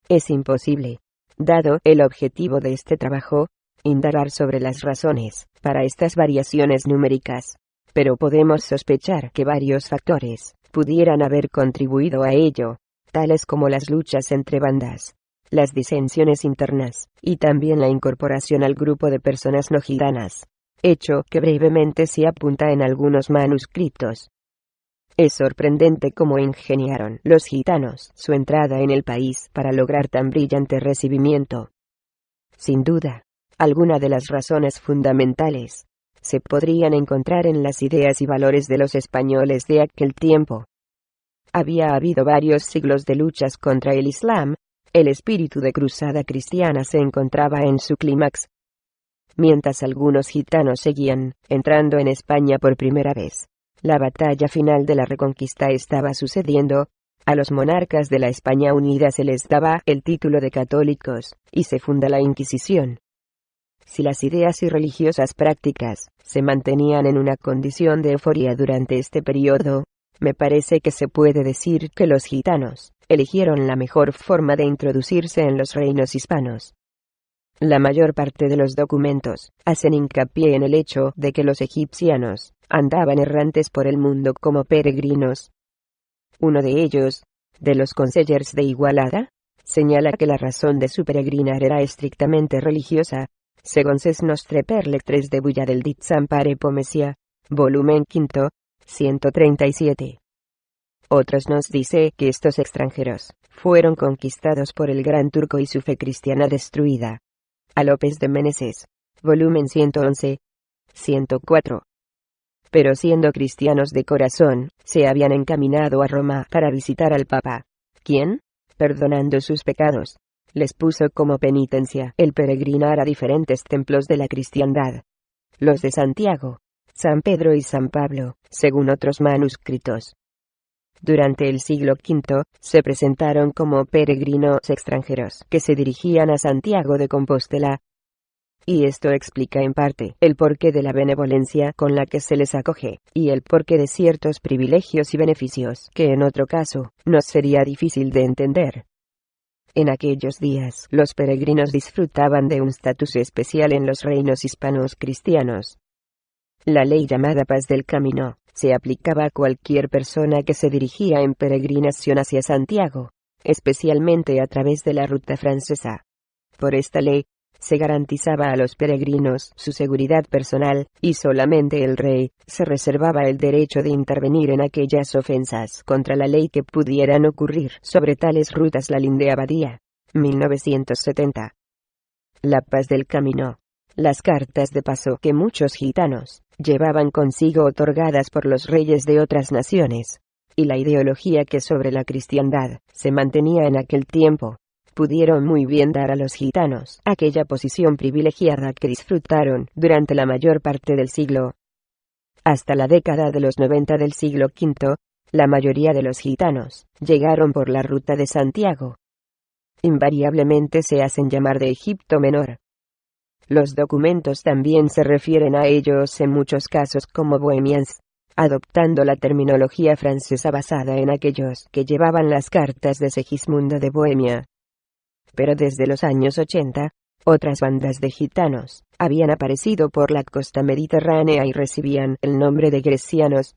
Es imposible, dado el objetivo de este trabajo, indagar sobre las razones para estas variaciones numéricas, pero podemos sospechar que varios factores pudieran haber contribuido a ello, tales como las luchas entre bandas, las disensiones internas, y también la incorporación al grupo de personas no gitanas, hecho que brevemente se apunta en algunos manuscritos. Es sorprendente cómo ingeniaron los gitanos su entrada en el país para lograr tan brillante recibimiento. Sin duda, algunas de las razones fundamentales se podrían encontrar en las ideas y valores de los españoles de aquel tiempo. Había habido varios siglos de luchas contra el Islam, el espíritu de cruzada cristiana se encontraba en su clímax. Mientras algunos gitanos seguían entrando en España por primera vez, la batalla final de la Reconquista estaba sucediendo. A los monarcas de la España unida se les daba el título de católicos, y se funda la Inquisición. Si las ideas y religiosas prácticas se mantenían en una condición de euforia durante este periodo, me parece que se puede decir que los gitanos eligieron la mejor forma de introducirse en los reinos hispanos. La mayor parte de los documentos hacen hincapié en el hecho de que los egipcianos andaban errantes por el mundo como peregrinos. Uno de ellos, de los consellers de Igualada, señala que la razón de su peregrinar era estrictamente religiosa, según ses nostre per lectres de Bulla del dit San Pare Pomesia, volumen 5, 137. Otros nos dice que estos extranjeros fueron conquistados por el Gran Turco y su fe cristiana destruida. A López de Meneses, volumen 111, 104. Pero siendo cristianos de corazón, se habían encaminado a Roma para visitar al Papa, quien, perdonando sus pecados, les puso como penitencia el peregrinar a diferentes templos de la cristiandad, los de Santiago, San Pedro y San Pablo, según otros manuscritos. Durante el siglo V, se presentaron como peregrinos extranjeros que se dirigían a Santiago de Compostela. Y esto explica en parte el porqué de la benevolencia con la que se les acoge, y el porqué de ciertos privilegios y beneficios que en otro caso nos sería difícil de entender. En aquellos días, los peregrinos disfrutaban de un estatus especial en los reinos hispanos cristianos. La ley llamada Paz del Camino se aplicaba a cualquier persona que se dirigía en peregrinación hacia Santiago, especialmente a través de la ruta francesa. Por esta ley, se garantizaba a los peregrinos su seguridad personal, y solamente el rey se reservaba el derecho de intervenir en aquellas ofensas contra la ley que pudieran ocurrir sobre tales rutas. La Linde Abadía, 1970. La Paz del Camino. Las cartas de paso que muchos gitanos llevaban consigo otorgadas por los reyes de otras naciones, y la ideología que sobre la cristiandad se mantenía en aquel tiempo, pudieron muy bien dar a los gitanos aquella posición privilegiada que disfrutaron durante la mayor parte del siglo. Hasta la década de los 90 del siglo V, la mayoría de los gitanos llegaron por la ruta de Santiago. Invariablemente se hacen llamar de Egipto Menor. Los documentos también se refieren a ellos en muchos casos como bohemians, adoptando la terminología francesa basada en aquellos que llevaban las cartas de Segismundo de Bohemia. Pero desde los años 80, otras bandas de gitanos habían aparecido por la costa mediterránea y recibían el nombre de grecianos.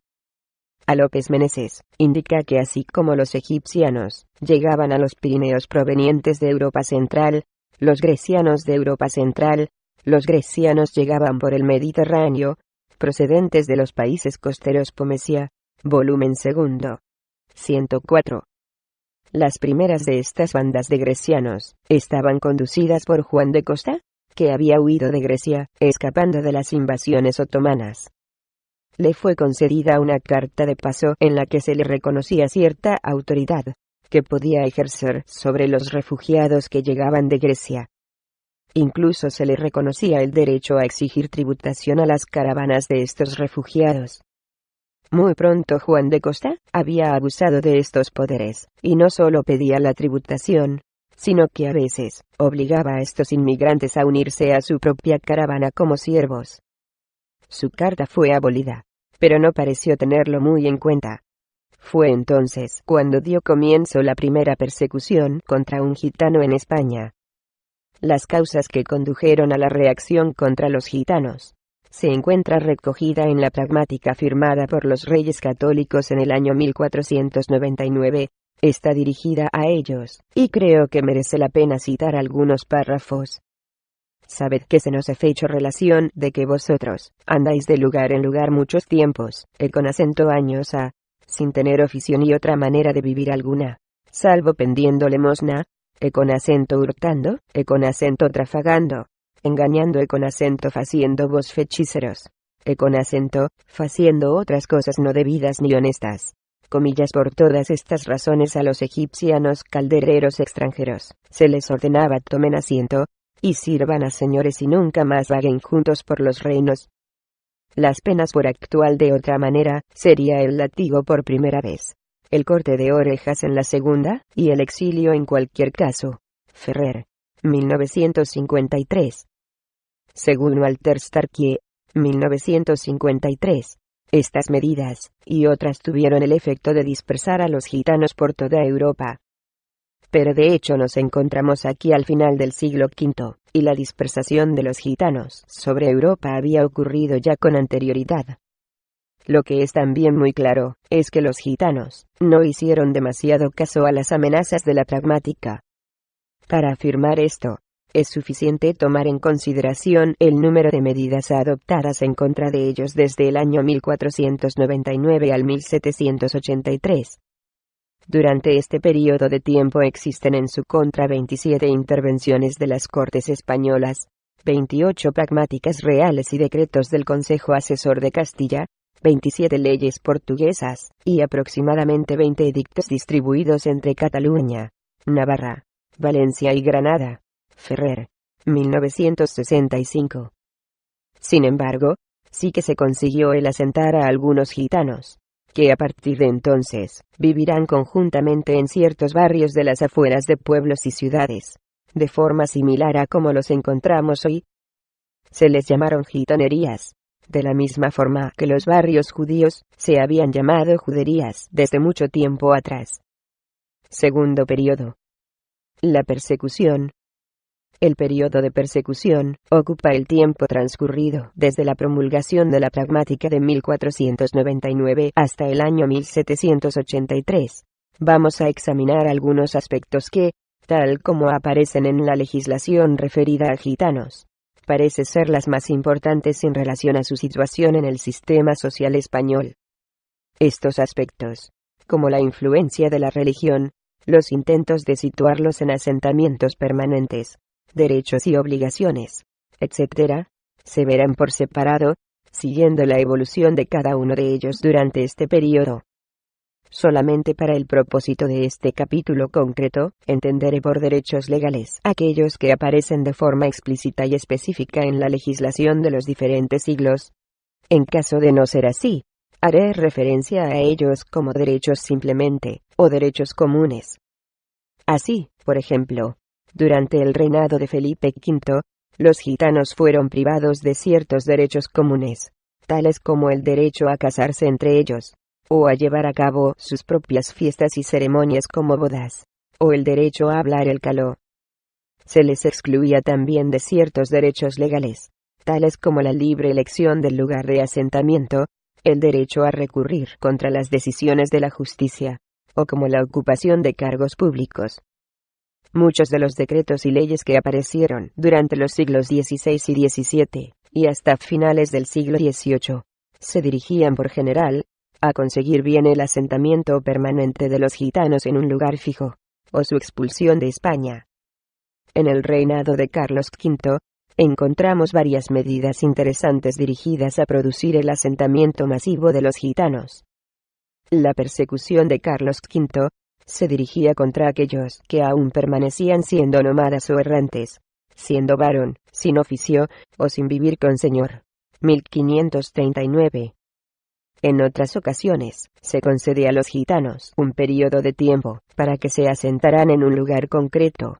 A López Meneses, indica que así como los egipcianos llegaban a los Pirineos provenientes de Europa Central, los grecianos de Europa Central, los grecianos llegaban por el Mediterráneo, procedentes de los países costeros. Pomesia, volumen 2. 104. Las primeras de estas bandas de grecianos estaban conducidas por Juan de Costa, que había huido de Grecia, escapando de las invasiones otomanas. Le fue concedida una carta de paso en la que se le reconocía cierta autoridad que podía ejercer sobre los refugiados que llegaban de Grecia. Incluso se le reconocía el derecho a exigir tributación a las caravanas de estos refugiados. Muy pronto Juan de Costa había abusado de estos poderes, y no solo pedía la tributación, sino que a veces obligaba a estos inmigrantes a unirse a su propia caravana como siervos. Su carta fue abolida, pero no pareció tenerlo muy en cuenta. Fue entonces cuando dio comienzo la primera persecución contra un gitano en España. Las causas que condujeron a la reacción contra los gitanos se encuentra recogida en la pragmática firmada por los Reyes Católicos en el año 1499, está dirigida a ellos, y creo que merece la pena citar algunos párrafos. Sabed que se nos ha fecho relación de que vosotros andáis de lugar en lugar muchos tiempos, con acento años a, sin tener oficio ni otra manera de vivir alguna, salvo pendiendo limosna, con acento hurtando, con acento trafagando, engañando, con acento faciendo vos fechiceros, con acento faciendo otras cosas no debidas ni honestas. Comillas. Por todas estas razones a los egipcianos caldereros extranjeros se les ordenaba tomen asiento, y sirvan a señores y nunca más vaguen juntos por los reinos. Las penas por actuar de otra manera sería el látigo por primera vez, el corte de orejas en la segunda, y el exilio en cualquier caso. Ferrer, 1953. Según Walter Starkie, 1953. Estas medidas, y otras tuvieron el efecto de dispersar a los gitanos por toda Europa. Pero de hecho nos encontramos aquí al final del siglo V, y la dispersación de los gitanos sobre Europa había ocurrido ya con anterioridad. Lo que es también muy claro, es que los gitanos no hicieron demasiado caso a las amenazas de la pragmática. Para afirmar esto, es suficiente tomar en consideración el número de medidas adoptadas en contra de ellos desde el año 1499 al 1783. Durante este periodo de tiempo existen en su contra 27 intervenciones de las Cortes españolas, 28 pragmáticas reales y decretos del Consejo Asesor de Castilla, 27 leyes portuguesas, y aproximadamente 20 edictos distribuidos entre Cataluña, Navarra, Valencia y Granada. Ferrer, 1965. Sin embargo, sí que se consiguió el asentar a algunos gitanos, que a partir de entonces, vivirán conjuntamente en ciertos barrios de las afueras de pueblos y ciudades, de forma similar a como los encontramos hoy. Se les llamaron gitanerías, de la misma forma que los barrios judíos se habían llamado juderías desde mucho tiempo atrás. Segundo periodo. La persecución. El periodo de persecución ocupa el tiempo transcurrido desde la promulgación de la pragmática de 1499 hasta el año 1783. Vamos a examinar algunos aspectos que, tal como aparecen en la legislación referida a gitanos, parece ser las más importantes en relación a su situación en el sistema social español. Estos aspectos, como la influencia de la religión, los intentos de situarlos en asentamientos permanentes, derechos y obligaciones, etc., se verán por separado, siguiendo la evolución de cada uno de ellos durante este periodo. Solamente para el propósito de este capítulo concreto, entenderé por derechos legales aquellos que aparecen de forma explícita y específica en la legislación de los diferentes siglos. En caso de no ser así, haré referencia a ellos como derechos simplemente, o derechos comunes. Así, por ejemplo, durante el reinado de Felipe V, los gitanos fueron privados de ciertos derechos comunes, tales como el derecho a casarse entre ellos, o a llevar a cabo sus propias fiestas y ceremonias como bodas, o el derecho a hablar el caló. Se les excluía también de ciertos derechos legales, tales como la libre elección del lugar de asentamiento, el derecho a recurrir contra las decisiones de la justicia, o como la ocupación de cargos públicos. Muchos de los decretos y leyes que aparecieron durante los siglos XVI y XVII, y hasta finales del siglo XVIII, se dirigían por general a conseguir bien el asentamiento permanente de los gitanos en un lugar fijo, o su expulsión de España. En el reinado de Carlos V, encontramos varias medidas interesantes dirigidas a producir el asentamiento masivo de los gitanos. La persecución de Carlos V se dirigía contra aquellos que aún permanecían siendo nómadas o errantes, siendo varón, sin oficio, o sin vivir con señor. 1539. En otras ocasiones, se concede a los gitanos un periodo de tiempo para que se asentaran en un lugar concreto.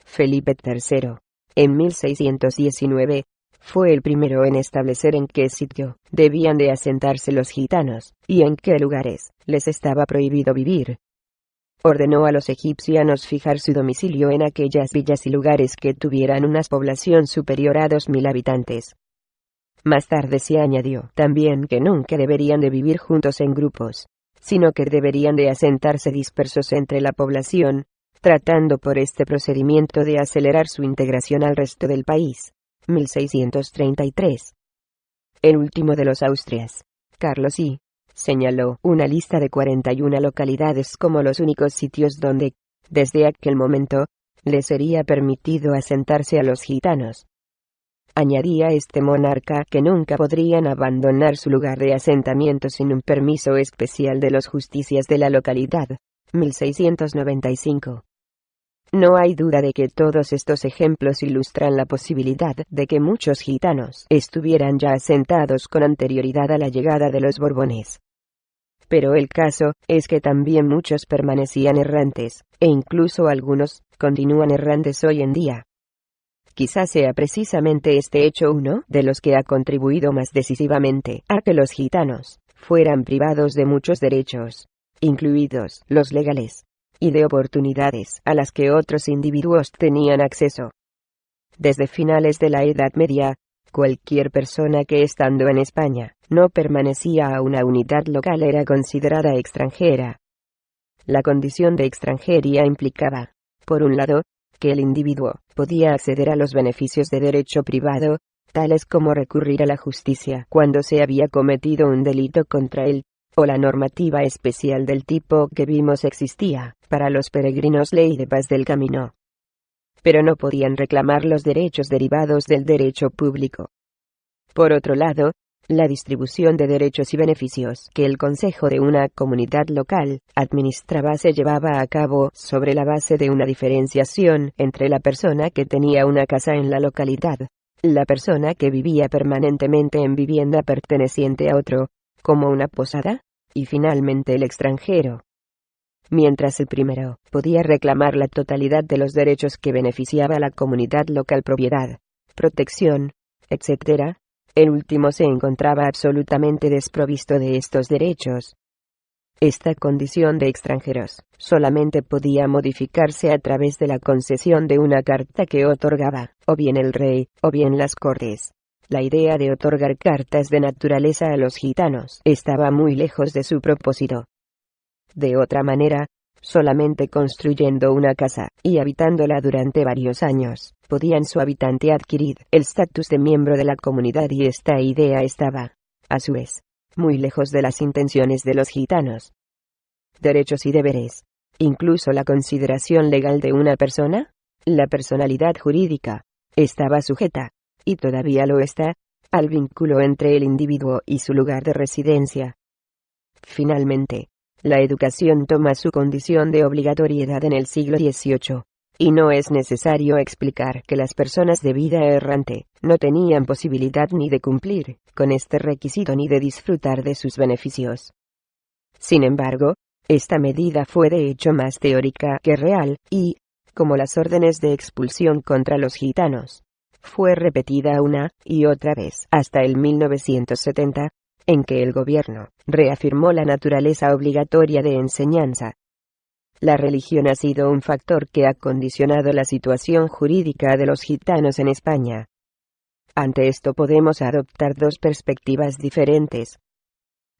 Felipe III, en 1619, fue el primero en establecer en qué sitio debían de asentarse los gitanos, y en qué lugares les estaba prohibido vivir. Ordenó a los egipcianos fijar su domicilio en aquellas villas y lugares que tuvieran una población superior a 2000 habitantes. Más tarde se añadió también que nunca deberían de vivir juntos en grupos, sino que deberían de asentarse dispersos entre la población, tratando por este procedimiento de acelerar su integración al resto del país. 1633. El último de los Austrias, Carlos I, señaló una lista de 41 localidades como los únicos sitios donde, desde aquel momento, les sería permitido asentarse a los gitanos. Añadía este monarca que nunca podrían abandonar su lugar de asentamiento sin un permiso especial de los justicias de la localidad. 1695. No hay duda de que todos estos ejemplos ilustran la posibilidad de que muchos gitanos estuvieran ya asentados con anterioridad a la llegada de los Borbones. Pero el caso es que también muchos permanecían errantes, e incluso algunos continúan errantes hoy en día. Quizás sea precisamente este hecho uno de los que ha contribuido más decisivamente a que los gitanos fueran privados de muchos derechos, incluidos los legales, y de oportunidades a las que otros individuos tenían acceso. Desde finales de la Edad Media, cualquier persona que estando en España no permanecía a una unidad local era considerada extranjera. La condición de extranjería implicaba, por un lado, que el individuo podía acceder a los beneficios de derecho privado, tales como recurrir a la justicia cuando se había cometido un delito contra él, o la normativa especial del tipo que vimos existía para los peregrinos ley de paz del camino. Pero no podían reclamar los derechos derivados del derecho público. Por otro lado, la distribución de derechos y beneficios que el consejo de una comunidad local administraba se llevaba a cabo sobre la base de una diferenciación entre la persona que tenía una casa en la localidad, la persona que vivía permanentemente en vivienda perteneciente a otro, como una posada, y finalmente el extranjero. Mientras el primero podía reclamar la totalidad de los derechos que beneficiaba a la comunidad local, propiedad, protección, etc., el último se encontraba absolutamente desprovisto de estos derechos. Esta condición de extranjeros solamente podía modificarse a través de la concesión de una carta que otorgaba, o bien el rey, o bien las Cortes. La idea de otorgar cartas de naturaleza a los gitanos estaba muy lejos de su propósito. De otra manera, solamente construyendo una casa y habitándola durante varios años, podían su habitante adquirir el estatus de miembro de la comunidad, y esta idea estaba, a su vez, muy lejos de las intenciones de los gitanos. Derechos y deberes, incluso la consideración legal de una persona, la personalidad jurídica, estaba sujeta, y todavía lo está, al vínculo entre el individuo y su lugar de residencia. Finalmente, la educación toma su condición de obligatoriedad en el siglo XVIII, y no es necesario explicar que las personas de vida errante no tenían posibilidad ni de cumplir con este requisito ni de disfrutar de sus beneficios. Sin embargo, esta medida fue de hecho más teórica que real, y, como las órdenes de expulsión contra los gitanos, fue repetida una y otra vez hasta el 1970, en que el gobierno reafirmó la naturaleza obligatoria de enseñanza. La religión ha sido un factor que ha condicionado la situación jurídica de los gitanos en España. Ante esto podemos adoptar dos perspectivas diferentes.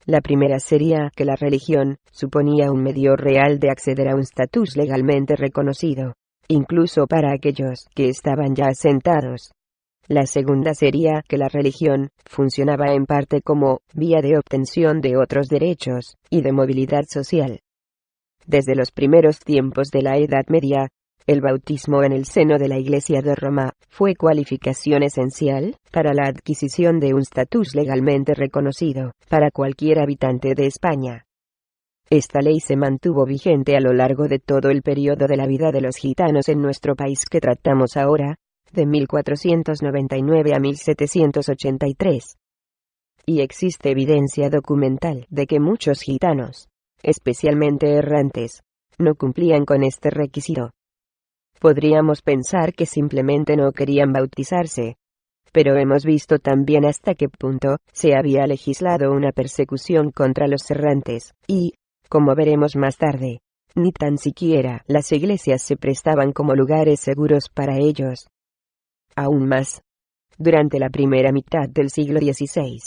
La primera sería que la religión suponía un medio real de acceder a un estatus legalmente reconocido, incluso para aquellos que estaban ya asentados. La segunda sería que la religión funcionaba en parte como vía de obtención de otros derechos y de movilidad social. Desde los primeros tiempos de la Edad Media, el bautismo en el seno de la Iglesia de Roma fue cualificación esencial para la adquisición de un estatus legalmente reconocido para cualquier habitante de España. Esta ley se mantuvo vigente a lo largo de todo el periodo de la vida de los gitanos en nuestro país que tratamos ahora, de 1499 a 1783. Y existe evidencia documental de que muchos gitanos, especialmente errantes, no cumplían con este requisito. Podríamos pensar que simplemente no querían bautizarse, pero hemos visto también hasta qué punto se había legislado una persecución contra los errantes, y, como veremos más tarde, ni tan siquiera las iglesias se prestaban como lugares seguros para ellos. Aún más, durante la primera mitad del siglo XVI,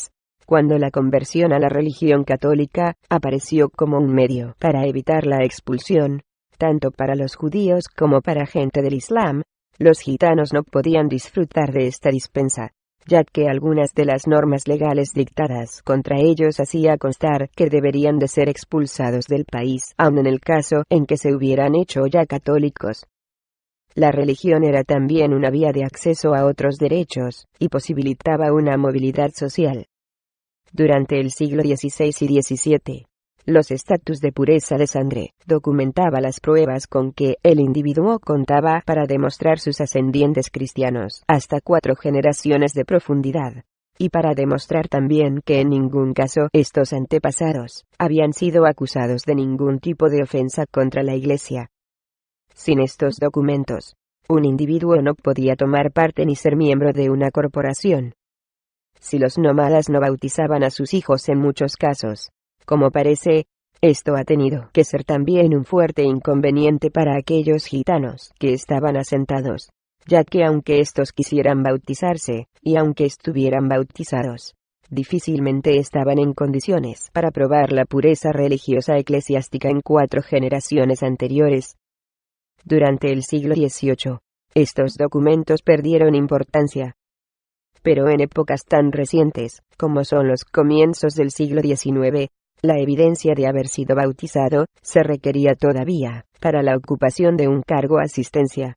cuando la conversión a la religión católica apareció como un medio para evitar la expulsión, tanto para los judíos como para gente del Islam, los gitanos no podían disfrutar de esta dispensa, ya que algunas de las normas legales dictadas contra ellos hacía constar que deberían de ser expulsados del país, aun en el caso en que se hubieran hecho ya católicos. La religión era también una vía de acceso a otros derechos, y posibilitaba una movilidad social. Durante el siglo XVI y XVII, los estatus de pureza de sangre documentaba las pruebas con que el individuo contaba para demostrar sus ascendientes cristianos hasta 4 generaciones de profundidad, y para demostrar también que en ningún caso estos antepasados habían sido acusados de ningún tipo de ofensa contra la Iglesia. Sin estos documentos, un individuo no podía tomar parte ni ser miembro de una corporación. Si los nómadas no bautizaban a sus hijos en muchos casos, como parece, esto ha tenido que ser también un fuerte inconveniente para aquellos gitanos que estaban asentados, ya que aunque estos quisieran bautizarse, y aunque estuvieran bautizados, difícilmente estaban en condiciones para probar la pureza religiosa eclesiástica en 4 generaciones anteriores. Durante el siglo XVIII, estos documentos perdieron importancia. Pero en épocas tan recientes, como son los comienzos del siglo XIX, la evidencia de haber sido bautizado se requería todavía para la ocupación de un cargo asistencia.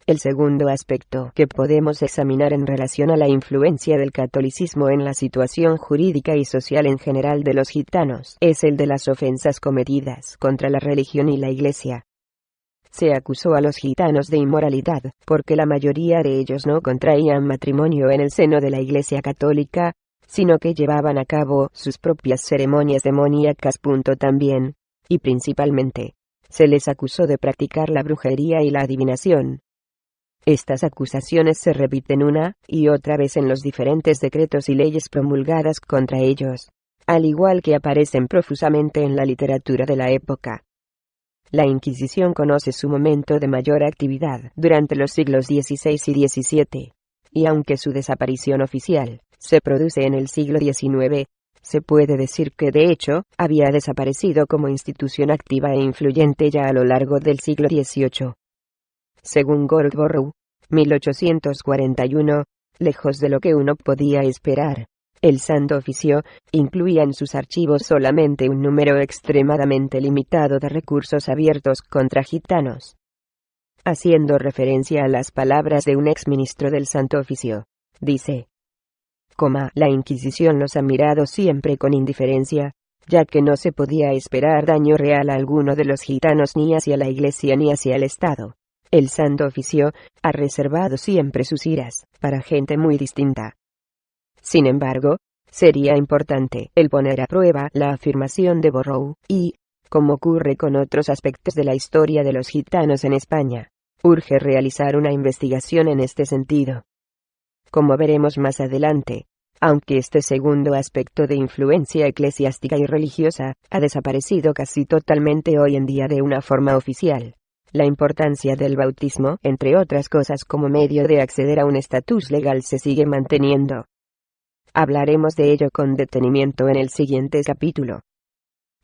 El segundo aspecto que podemos examinar en relación a la influencia del catolicismo en la situación jurídica y social en general de los gitanos es el de las ofensas cometidas contra la religión y la Iglesia. Se acusó a los gitanos de inmoralidad, porque la mayoría de ellos no contraían matrimonio en el seno de la Iglesia católica, sino que llevaban a cabo sus propias ceremonias demoníacas. También, y principalmente, se les acusó de practicar la brujería y la adivinación. Estas acusaciones se repiten una y otra vez en los diferentes decretos y leyes promulgadas contra ellos, al igual que aparecen profusamente en la literatura de la época. La Inquisición conoce su momento de mayor actividad durante los siglos XVI y XVII, y aunque su desaparición oficial se produce en el siglo XIX, se puede decir que de hecho había desaparecido como institución activa e influyente ya a lo largo del siglo XVIII. Según Gorgborough, 1841, lejos de lo que uno podía esperar, el Santo Oficio incluía en sus archivos solamente un número extremadamente limitado de recursos abiertos contra gitanos. Haciendo referencia a las palabras de un exministro del Santo Oficio, dice: la Inquisición los ha mirado siempre con indiferencia, ya que no se podía esperar daño real a alguno de los gitanos ni hacia la Iglesia ni hacia el Estado. El Santo Oficio ha reservado siempre sus iras para gente muy distinta. Sin embargo, sería importante el poner a prueba la afirmación de Borrow, y, como ocurre con otros aspectos de la historia de los gitanos en España, urge realizar una investigación en este sentido. Como veremos más adelante, aunque este segundo aspecto de influencia eclesiástica y religiosa ha desaparecido casi totalmente hoy en día de una forma oficial, la importancia del bautismo, entre otras cosas como medio de acceder a un estatus legal, se sigue manteniendo. Hablaremos de ello con detenimiento en el siguiente capítulo.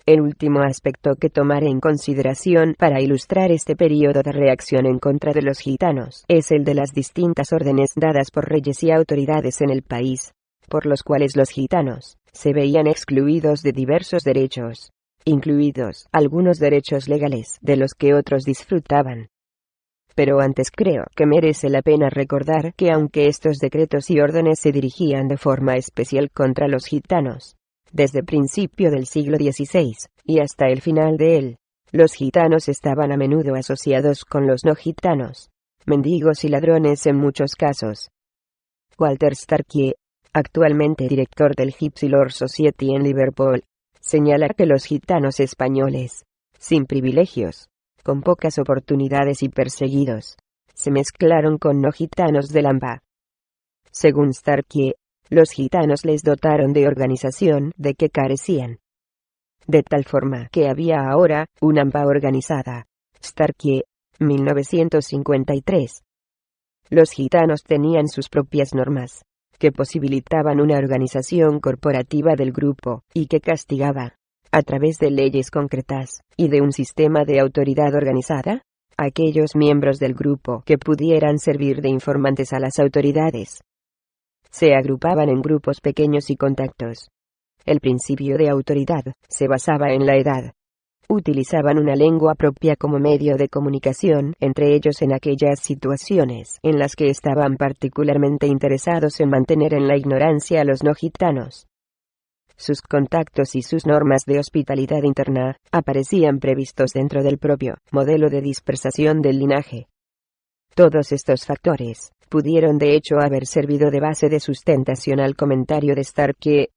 El último aspecto que tomaré en consideración para ilustrar este periodo de reacción en contra de los gitanos es el de las distintas órdenes dadas por reyes y autoridades en el país, por los cuales los gitanos se veían excluidos de diversos derechos, incluidos algunos derechos legales de los que otros disfrutaban. Pero antes creo que merece la pena recordar que aunque estos decretos y órdenes se dirigían de forma especial contra los gitanos, desde principio del siglo XVI, y hasta el final de él, los gitanos estaban a menudo asociados con los no gitanos, mendigos y ladrones en muchos casos. Walter Starkie, actualmente director del Gypsy Lore Society en Liverpool, señala que los gitanos españoles, sin privilegios, con pocas oportunidades y perseguidos, se mezclaron con no gitanos del AMBA. Según Starkie, los gitanos les dotaron de organización de que carecían. De tal forma que había ahora una AMBA organizada. Starkie, 1953. Los gitanos tenían sus propias normas, que posibilitaban una organización corporativa del grupo, y que castigaba, a través de leyes concretas, y de un sistema de autoridad organizada, a aquellos miembros del grupo que pudieran servir de informantes a las autoridades. Se agrupaban en grupos pequeños y contactos. El principio de autoridad se basaba en la edad. Utilizaban una lengua propia como medio de comunicación entre ellos en aquellas situaciones en las que estaban particularmente interesados en mantener en la ignorancia a los no gitanos. Sus contactos y sus normas de hospitalidad interna aparecían previstos dentro del propio modelo de dispersación del linaje. Todos estos factores pudieron de hecho haber servido de base de sustentación al comentario de Starkie.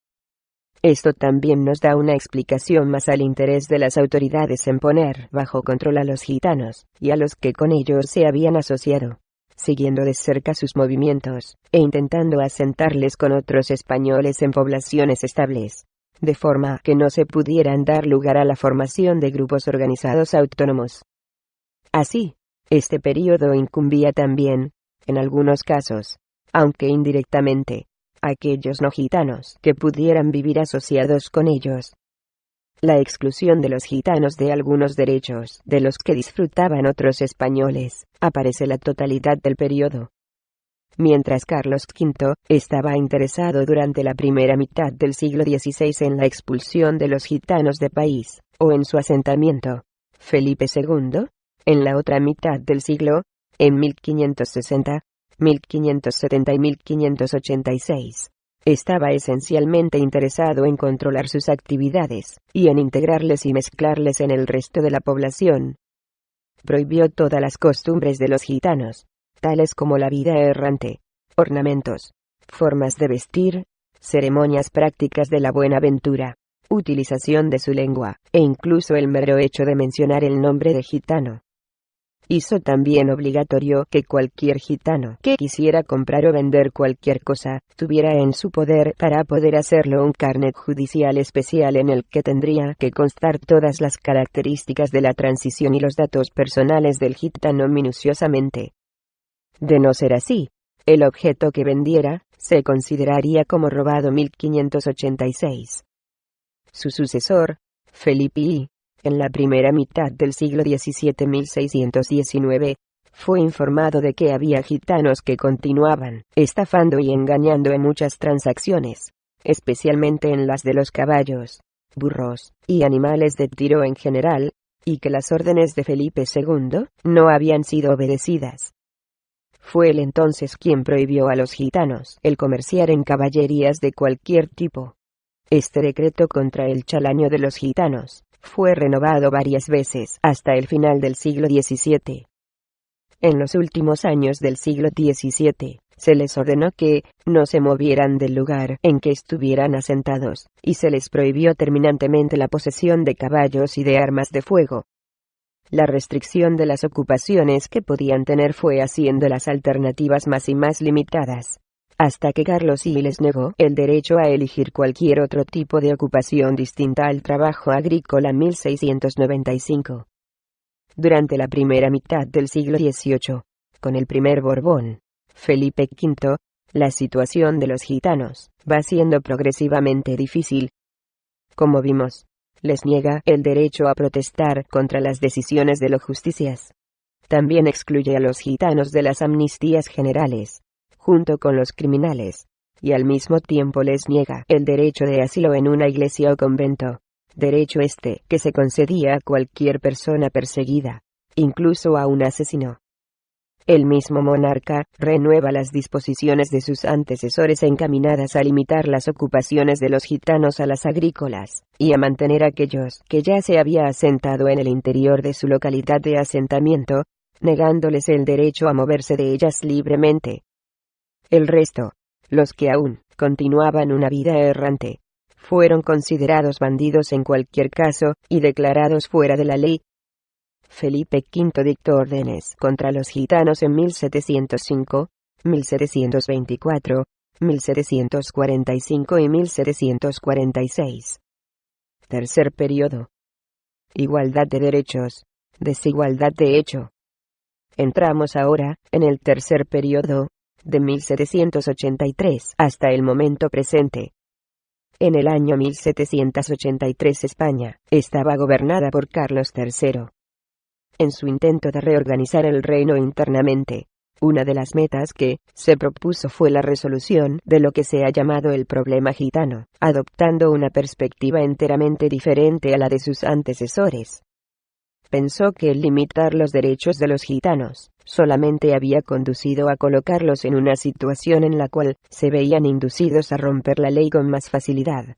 Esto también nos da una explicación más al interés de las autoridades en poner bajo control a los gitanos, y a los que con ellos se habían asociado, siguiendo de cerca sus movimientos, e intentando asentarles con otros españoles en poblaciones estables, de forma que no se pudieran dar lugar a la formación de grupos organizados autónomos. Así, este período incumbía también, en algunos casos, aunque indirectamente, a aquellos no gitanos que pudieran vivir asociados con ellos. La exclusión de los gitanos de algunos derechos de los que disfrutaban otros españoles aparece la totalidad del período. Mientras Carlos V estaba interesado durante la primera mitad del siglo XVI en la expulsión de los gitanos de país, o en su asentamiento, Felipe II, en la otra mitad del siglo, en 1560, 1570 y 1586, estaba esencialmente interesado en controlar sus actividades, y en integrarles y mezclarles en el resto de la población. Prohibió todas las costumbres de los gitanos, tales como la vida errante, ornamentos, formas de vestir, ceremonias prácticas de la buena ventura, utilización de su lengua, e incluso el mero hecho de mencionar el nombre de gitano. Hizo también obligatorio que cualquier gitano que quisiera comprar o vender cualquier cosa, tuviera en su poder para poder hacerlo un carnet judicial especial en el que tendría que constar todas las características de la transición y los datos personales del gitano minuciosamente. De no ser así, el objeto que vendiera se consideraría como robado. 1586. Su sucesor, Felipe I, en la primera mitad del siglo XVII 1619, fue informado de que había gitanos que continuaban estafando y engañando en muchas transacciones, especialmente en las de los caballos, burros, y animales de tiro en general, y que las órdenes de Felipe II no habían sido obedecidas. Fue él entonces quien prohibió a los gitanos el comerciar en caballerías de cualquier tipo. Este decreto contra el chalaño de los gitanos fue renovado varias veces hasta el final del siglo XVII. En los últimos años del siglo XVII, se les ordenó que no se movieran del lugar en que estuvieran asentados, y se les prohibió terminantemente la posesión de caballos y de armas de fuego. La restricción de las ocupaciones que podían tener fue haciendo las alternativas más y más limitadas, hasta que Carlos I les negó el derecho a elegir cualquier otro tipo de ocupación distinta al trabajo agrícola. 1695. Durante la primera mitad del siglo XVIII, con el primer Borbón, Felipe V, La situación de los gitanos va siendo progresivamente difícil. Como vimos, les niega el derecho a protestar contra las decisiones de los justicias. También excluye a los gitanos de las amnistías generales, junto con los criminales, y al mismo tiempo les niega el derecho de asilo en una iglesia o convento, derecho este que se concedía a cualquier persona perseguida, incluso a un asesino. El mismo monarca renueva las disposiciones de sus antecesores encaminadas a limitar las ocupaciones de los gitanos a las agrícolas, y a mantener a aquellos que ya se había asentado en el interior de su localidad de asentamiento, negándoles el derecho a moverse de ellas libremente. El resto, los que aún continuaban una vida errante, fueron considerados bandidos en cualquier caso y declarados fuera de la ley. Felipe V dictó órdenes contra los gitanos en 1705, 1724, 1745 y 1746. Tercer periodo. Igualdad de derechos, desigualdad de hecho. Entramos ahora en el tercer periodo, de 1783 hasta el momento presente. En el año 1783 España estaba gobernada por Carlos III. En su intento de reorganizar el reino internamente, una de las metas que se propuso fue la resolución de lo que se ha llamado el problema gitano, adoptando una perspectiva enteramente diferente a la de sus antecesores. Pensó que el limitar los derechos de los gitanos solamente había conducido a colocarlos en una situación en la cual se veían inducidos a romper la ley con más facilidad.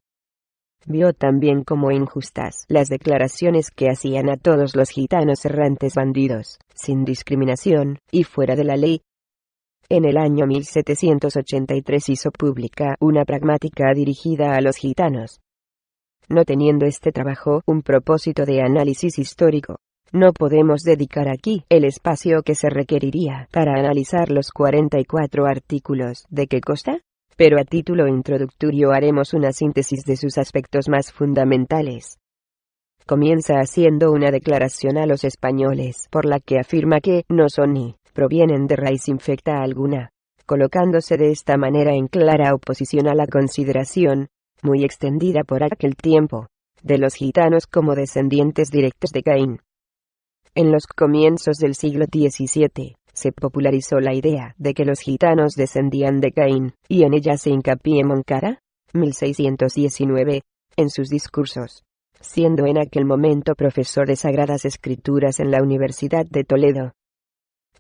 Vio también como injustas las declaraciones que hacían a todos los gitanos errantes bandidos, sin discriminación, y fuera de la ley. En el año 1783 hizo pública una pragmática dirigida a los gitanos. No teniendo este trabajo un propósito de análisis histórico, no podemos dedicar aquí el espacio que se requeriría para analizar los 44 artículos de ¿Qué consta? Pero a título introductorio haremos una síntesis de sus aspectos más fundamentales. Comienza haciendo una declaración a los españoles por la que afirma que no son ni provienen de raíz infecta alguna, colocándose de esta manera en clara oposición a la consideración, muy extendida por aquel tiempo, de los gitanos como descendientes directos de Caín. En los comienzos del siglo XVII, se popularizó la idea de que los gitanos descendían de Caín, y en ella se hincapié Moncada, 1619, en sus discursos, siendo en aquel momento profesor de Sagradas Escrituras en la Universidad de Toledo.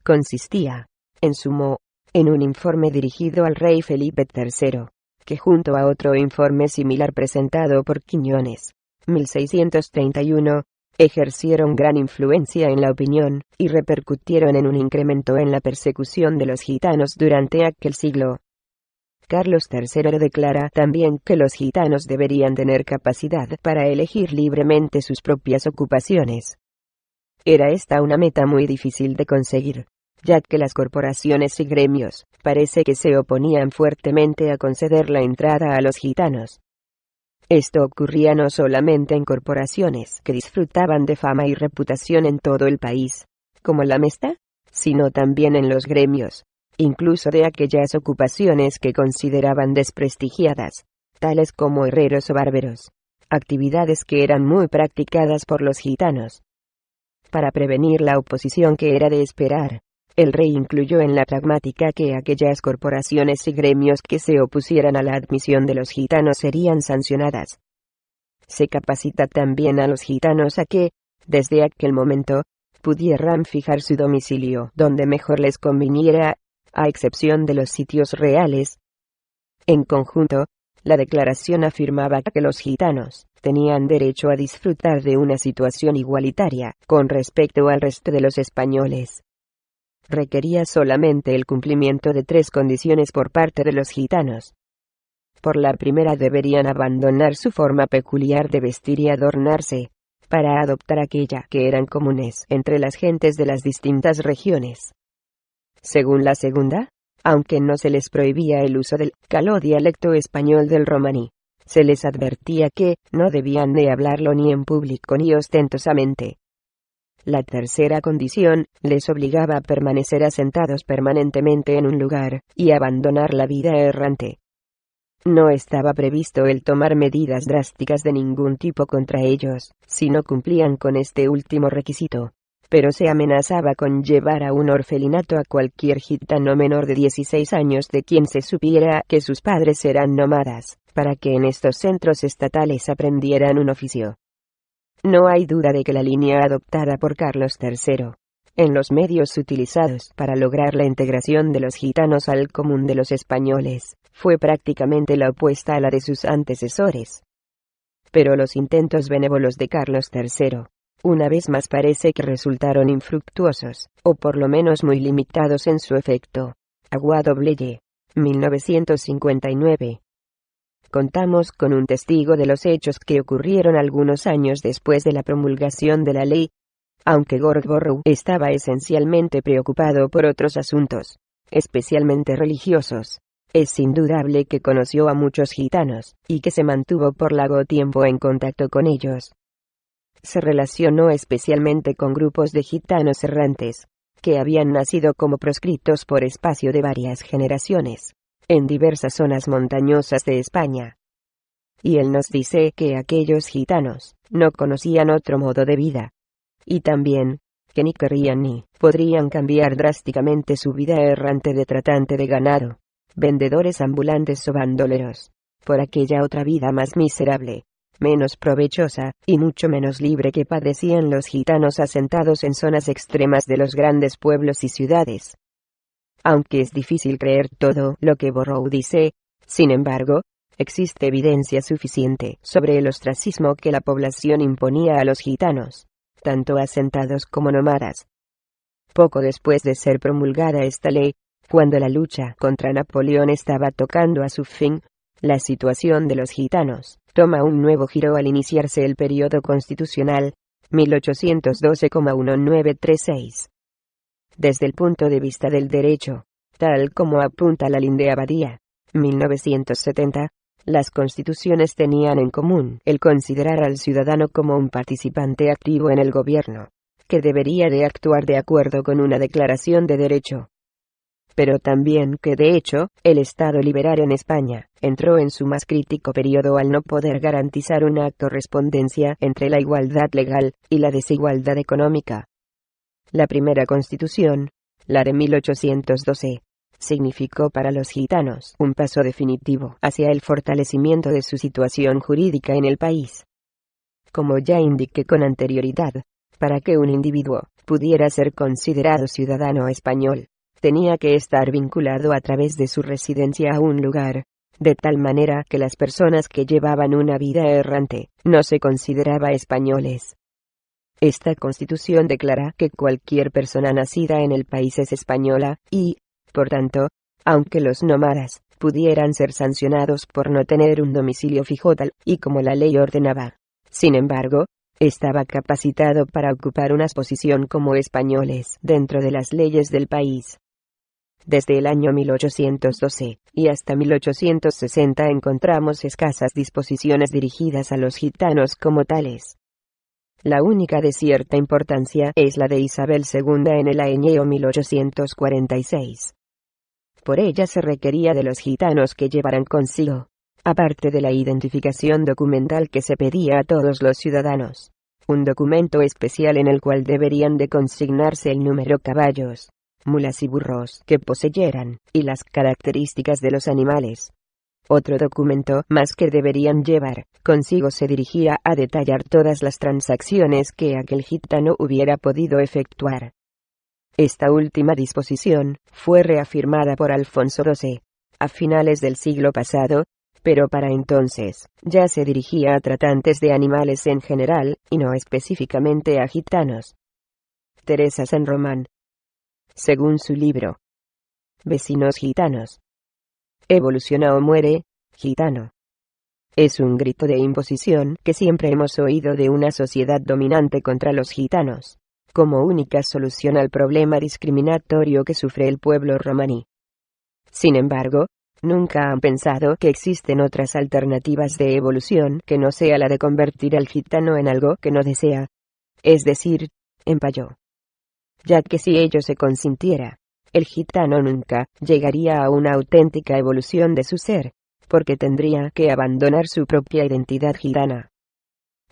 Consistía, en sumo, en un informe dirigido al rey Felipe III, que junto a otro informe similar presentado por Quiñones, 1631, ejercieron gran influencia en la opinión, y repercutieron en un incremento en la persecución de los gitanos durante aquel siglo. Carlos III declara también que los gitanos deberían tener capacidad para elegir libremente sus propias ocupaciones. Era esta una meta muy difícil de conseguir, ya que las corporaciones y gremios parece que se oponían fuertemente a conceder la entrada a los gitanos. Esto ocurría no solamente en corporaciones que disfrutaban de fama y reputación en todo el país, como la Mesta, sino también en los gremios, incluso de aquellas ocupaciones que consideraban desprestigiadas, tales como herreros o barberos, actividades que eran muy practicadas por los gitanos. Para prevenir la oposición que era de esperar, el rey incluyó en la pragmática que aquellas corporaciones y gremios que se opusieran a la admisión de los gitanos serían sancionadas. Se capacita también a los gitanos a que, desde aquel momento, pudieran fijar su domicilio donde mejor les conviniera, a excepción de los sitios reales. En conjunto, la declaración afirmaba que los gitanos tenían derecho a disfrutar de una situación igualitaria con respecto al resto de los españoles. Requería solamente el cumplimiento de 3 condiciones por parte de los gitanos. Por la primera, deberían abandonar su forma peculiar de vestir y adornarse, para adoptar aquella que eran comunes entre las gentes de las distintas regiones. Según la segunda, aunque no se les prohibía el uso del caló dialecto español del romaní, se les advertía que no debían de hablarlo ni en público ni ostentosamente. La tercera condición, les obligaba a permanecer asentados permanentemente en un lugar, y abandonar la vida errante. No estaba previsto el tomar medidas drásticas de ningún tipo contra ellos, si no cumplían con este último requisito. Pero se amenazaba con llevar a un orfelinato a cualquier gitano menor de 16 años de quien se supiera que sus padres eran nómadas, para que en estos centros estatales aprendieran un oficio. No hay duda de que la línea adoptada por Carlos III, en los medios utilizados para lograr la integración de los gitanos al común de los españoles, fue prácticamente la opuesta a la de sus antecesores. Pero los intentos benévolos de Carlos III, una vez más parece que resultaron infructuosos, o por lo menos muy limitados en su efecto. Aguado Bleye, 1959. Contamos con un testigo de los hechos que ocurrieron algunos años después de la promulgación de la ley. Aunque Gorgorow estaba esencialmente preocupado por otros asuntos, especialmente religiosos, es indudable que conoció a muchos gitanos, y que se mantuvo por largo tiempo en contacto con ellos. Se relacionó especialmente con grupos de gitanos errantes, que habían nacido como proscritos por espacio de varias generaciones, en diversas zonas montañosas de España. Y él nos dice que aquellos gitanos no conocían otro modo de vida, y también, que ni querrían ni podrían cambiar drásticamente su vida errante de tratante de ganado, vendedores ambulantes o bandoleros, por aquella otra vida más miserable, menos provechosa, y mucho menos libre que padecían los gitanos asentados en zonas extremas de los grandes pueblos y ciudades. Aunque es difícil creer todo lo que Borrow dice, sin embargo, existe evidencia suficiente sobre el ostracismo que la población imponía a los gitanos, tanto asentados como nómadas. Poco después de ser promulgada esta ley, cuando la lucha contra Napoleón estaba tocando a su fin, la situación de los gitanos toma un nuevo giro al iniciarse el período constitucional, 1812,1936. Desde el punto de vista del derecho, tal como apunta la Linde Abadía, 1970, las constituciones tenían en común el considerar al ciudadano como un participante activo en el gobierno, que debería de actuar de acuerdo con una declaración de derecho. Pero también que de hecho, el Estado liberal en España entró en su más crítico periodo al no poder garantizar una correspondencia entre la igualdad legal y la desigualdad económica. La primera constitución, la de 1812, significó para los gitanos un paso definitivo hacia el fortalecimiento de su situación jurídica en el país. Como ya indiqué con anterioridad, para que un individuo pudiera ser considerado ciudadano español, tenía que estar vinculado a través de su residencia a un lugar, de tal manera que las personas que llevaban una vida errante no se consideraba españoles. Esta constitución declara que cualquier persona nacida en el país es española, y, por tanto, aunque los nómadas pudieran ser sancionados por no tener un domicilio fijo tal y como la ley ordenaba, sin embargo, estaba capacitado para ocupar una posición como españoles dentro de las leyes del país. Desde el año 1812 y hasta 1860 encontramos escasas disposiciones dirigidas a los gitanos como tales. La única de cierta importancia es la de Isabel II en el año 1846. Por ella se requería de los gitanos que llevaran consigo, aparte de la identificación documental que se pedía a todos los ciudadanos, un documento especial en el cual deberían de consignarse el número caballos, mulas y burros que poseyeran, y las características de los animales. Otro documento más que deberían llevar consigo se dirigía a detallar todas las transacciones que aquel gitano hubiera podido efectuar. Esta última disposición fue reafirmada por Alfonso XII, a finales del siglo pasado, pero para entonces ya se dirigía a tratantes de animales en general, y no específicamente a gitanos. Teresa San Román. Según su libro Vecinos gitanos. Evoluciona o muere, gitano. Es un grito de imposición que siempre hemos oído de una sociedad dominante contra los gitanos, como única solución al problema discriminatorio que sufre el pueblo romaní. Sin embargo, nunca han pensado que existen otras alternativas de evolución que no sea la de convertir al gitano en algo que no desea, es decir, empalló. Ya que si ello se consintiera, el gitano nunca llegaría a una auténtica evolución de su ser, porque tendría que abandonar su propia identidad gitana.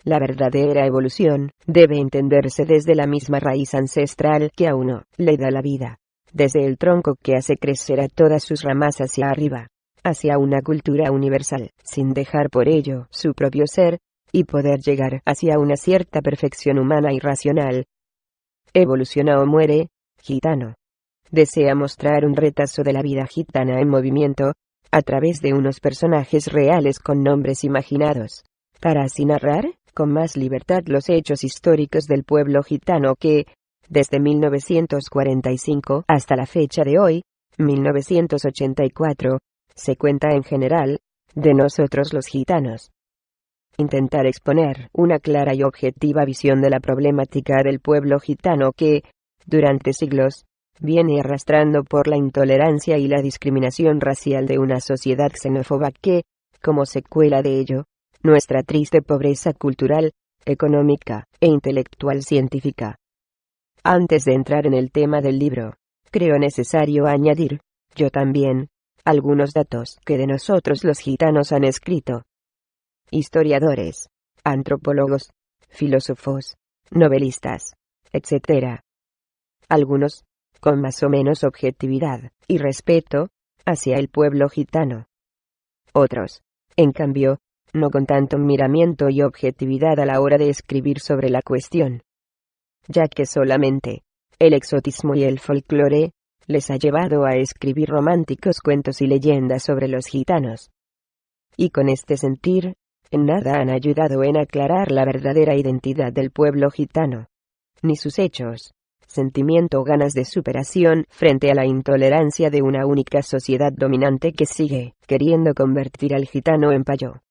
La verdadera evolución debe entenderse desde la misma raíz ancestral que a uno le da la vida, desde el tronco que hace crecer a todas sus ramas hacia arriba, hacia una cultura universal, sin dejar por ello su propio ser, y poder llegar hacia una cierta perfección humana y racional. Evoluciona o muere, gitano. Desea mostrar un retazo de la vida gitana en movimiento, a través de unos personajes reales con nombres imaginados, para así narrar, con más libertad los hechos históricos del pueblo gitano que, desde 1945 hasta la fecha de hoy, 1984, se cuenta en general, de nosotros los gitanos. Intentar exponer una clara y objetiva visión de la problemática del pueblo gitano que, durante siglos, viene arrastrando por la intolerancia y la discriminación racial de una sociedad xenófoba que, como secuela de ello, nuestra triste pobreza cultural, económica e intelectual científica. Antes de entrar en el tema del libro, creo necesario añadir, yo también, algunos datos que de nosotros los gitanos han escrito historiadores, antropólogos, filósofos, novelistas, etc. Algunos, con más o menos objetividad y respeto hacia el pueblo gitano. Otros, en cambio, no con tanto miramiento y objetividad a la hora de escribir sobre la cuestión, ya que solamente el exotismo y el folclore les ha llevado a escribir románticos cuentos y leyendas sobre los gitanos. Y con este sentir, en nada han ayudado en aclarar la verdadera identidad del pueblo gitano, ni sus hechos, sentimiento o ganas de superación frente a la intolerancia de una única sociedad dominante que sigue queriendo convertir al gitano en payo.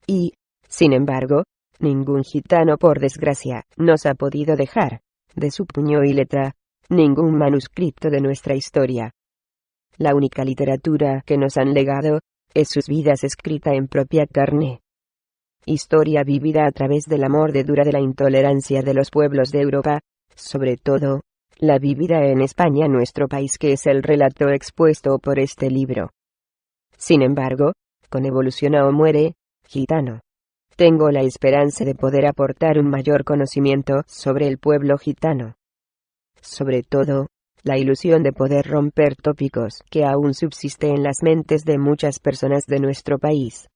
Y, sin embargo, ningún gitano, por desgracia, nos ha podido dejar, de su puño y letra, ningún manuscrito de nuestra historia. La única literatura que nos han legado es sus vidas escrita en propia carne. Historia vivida a través del amor de dura de la intolerancia de los pueblos de Europa, sobre todo, la vivida en España, nuestro país, que es el relato expuesto por este libro. Sin embargo, con Evoluciona o muere, gitano, tengo la esperanza de poder aportar un mayor conocimiento sobre el pueblo gitano. Sobre todo, la ilusión de poder romper tópicos que aún subsisten en las mentes de muchas personas de nuestro país.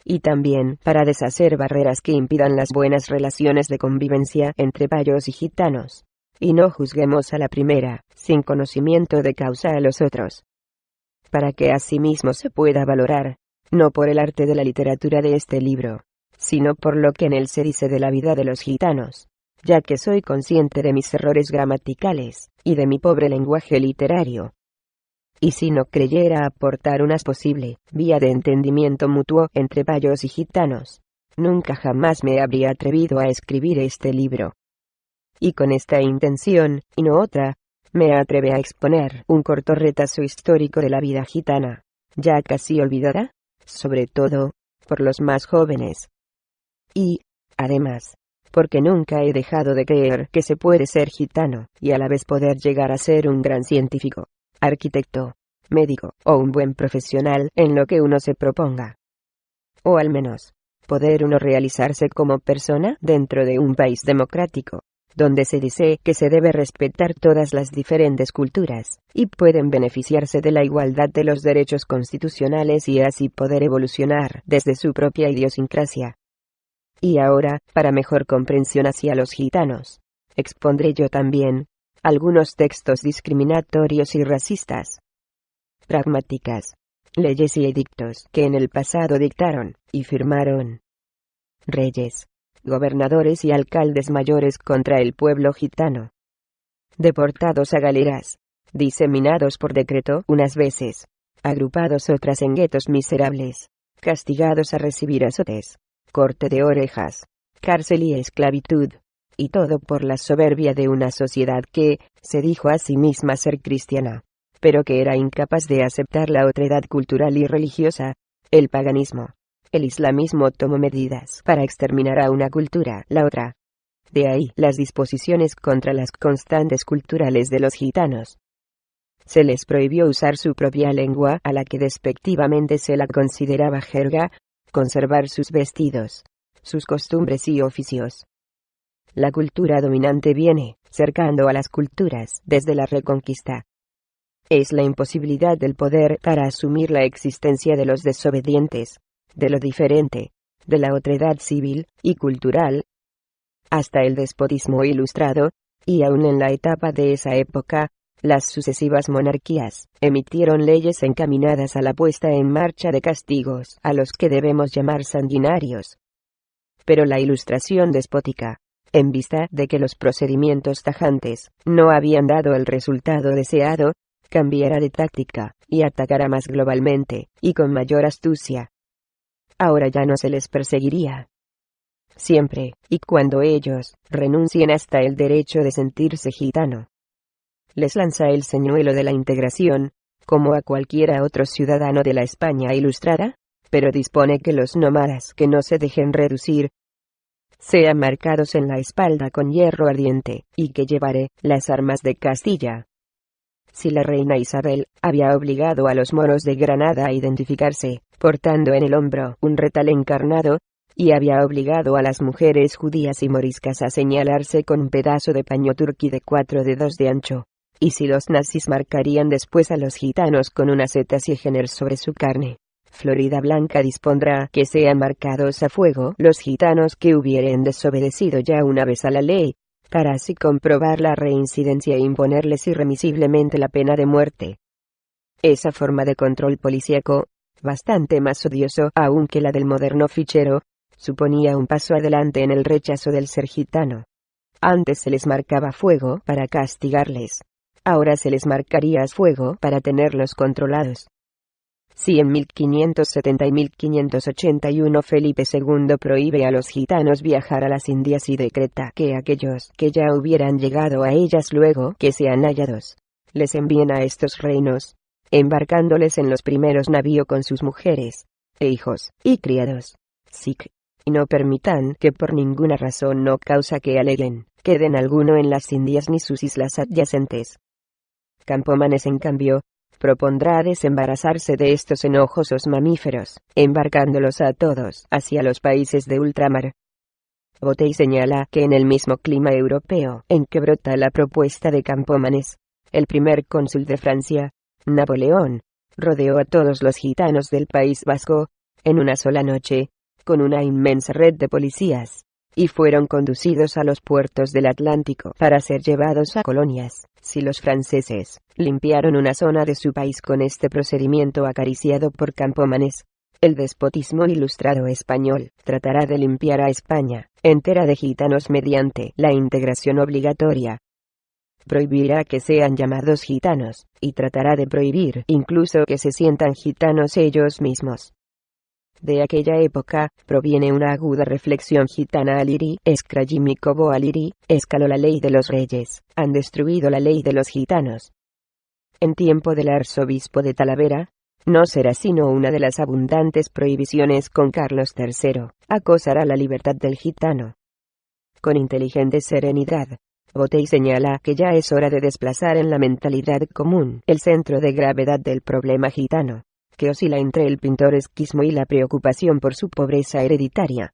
Y también para deshacer barreras que impidan las buenas relaciones de convivencia entre payos y gitanos. Y no juzguemos a la primera, sin conocimiento de causa a los otros. Para que asimismo se pueda valorar, no por el arte de la literatura de este libro, sino por lo que en él se dice de la vida de los gitanos, ya que soy consciente de mis errores gramaticales, y de mi pobre lenguaje literario. Y si no creyera aportar una posible vía de entendimiento mutuo entre payos y gitanos, nunca jamás me habría atrevido a escribir este libro. Y con esta intención, y no otra, me atrevo a exponer un corto retazo histórico de la vida gitana, ya casi olvidada, sobre todo, por los más jóvenes. Y, además, porque nunca he dejado de creer que se puede ser gitano y a la vez poder llegar a ser un gran científico, arquitecto, médico o un buen profesional en lo que uno se proponga. O al menos, poder uno realizarse como persona dentro de un país democrático, donde se dice que se debe respetar todas las diferentes culturas, y pueden beneficiarse de la igualdad de los derechos constitucionales y así poder evolucionar desde su propia idiosincrasia. Y ahora, para mejor comprensión hacia los gitanos, expondré yo también algunos textos discriminatorios y racistas. Pragmáticas, leyes y edictos que en el pasado dictaron y firmaron reyes, gobernadores y alcaldes mayores contra el pueblo gitano. Deportados a galeras, diseminados por decreto unas veces, agrupados otras en guetos miserables, castigados a recibir azotes, corte de orejas, cárcel y esclavitud, y todo por la soberbia de una sociedad que se dijo a sí misma ser cristiana, pero que era incapaz de aceptar la otredad cultural y religiosa, el paganismo. El islamismo tomó medidas para exterminar a una cultura, la otra. De ahí las disposiciones contra las constantes culturales de los gitanos. Se les prohibió usar su propia lengua, a la que despectivamente se la consideraba jerga, conservar sus vestidos, sus costumbres y oficios. La cultura dominante viene, cercando a las culturas, desde la Reconquista. Es la imposibilidad del poder para asumir la existencia de los desobedientes, de lo diferente, de la otredad civil y cultural, hasta el despotismo ilustrado, y aún en la etapa de esa época, las sucesivas monarquías emitieron leyes encaminadas a la puesta en marcha de castigos a los que debemos llamar sanguinarios. Pero la Ilustración despótica, en vista de que los procedimientos tajantes no habían dado el resultado deseado, cambiará de táctica y atacará más globalmente y con mayor astucia. Ahora ya no se les perseguiría. Siempre y cuando ellos renuncien hasta el derecho de sentirse gitano. Les lanza el señuelo de la integración, como a cualquiera otro ciudadano de la España ilustrada, pero dispone que los nómadas que no se dejen reducir sean marcados en la espalda con hierro ardiente, y que llevaré las armas de Castilla. Si la reina Isabel había obligado a los moros de Granada a identificarse, portando en el hombro un retal encarnado, y había obligado a las mujeres judías y moriscas a señalarse con un pedazo de paño turquí de 4 dedos de ancho, y si los nazis marcarían después a los gitanos con unas setas y géneros sobre su carne, Florida Blanca dispondrá que sean marcados a fuego los gitanos que hubieren desobedecido ya una vez a la ley, para así comprobar la reincidencia e imponerles irremisiblemente la pena de muerte. Esa forma de control policíaco, bastante más odioso aún que la del moderno fichero, suponía un paso adelante en el rechazo del ser gitano. Antes se les marcaba fuego para castigarles. Ahora se les marcaría a fuego para tenerlos controlados. Si en 1570 y 1581 Felipe II prohíbe a los gitanos viajar a las Indias y decreta que aquellos que ya hubieran llegado a ellas luego que sean hallados, les envíen a estos reinos, embarcándoles en los primeros navíos con sus mujeres, e hijos, y criados, sic, y no permitan que por ninguna razón no causa que aleguen, queden alguno en las Indias ni sus islas adyacentes. Campomanes en cambio, propondrá desembarazarse de estos enojosos mamíferos, embarcándolos a todos hacia los países de ultramar. Botey señala que en el mismo clima europeo en que brota la propuesta de Campomanes, el primer cónsul de Francia, Napoleón, rodeó a todos los gitanos del País Vasco, en una sola noche, con una inmensa red de policías, y fueron conducidos a los puertos del Atlántico para ser llevados a colonias. Si los franceses limpiaron una zona de su país con este procedimiento acariciado por Campomanes, el despotismo ilustrado español tratará de limpiar a España entera de gitanos mediante la integración obligatoria. Prohibirá que sean llamados gitanos, y tratará de prohibir incluso que se sientan gitanos ellos mismos. De aquella época, proviene una aguda reflexión gitana aliri, escrayimi cobo aliri, escaló la ley de los reyes, han destruido la ley de los gitanos. En tiempo del arzobispo de Talavera, no será sino una de las abundantes prohibiciones con Carlos III, acosará la libertad del gitano. Con inteligente serenidad, Botey señala que ya es hora de desplazar en la mentalidad común el centro de gravedad del problema gitano, que oscila entre el pintoresquismo y la preocupación por su pobreza hereditaria.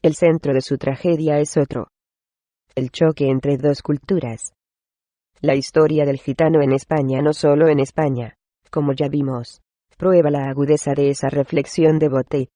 El centro de su tragedia es otro: el choque entre dos culturas. La historia del gitano en España, no solo en España, como ya vimos, prueba la agudeza de esa reflexión de Botey.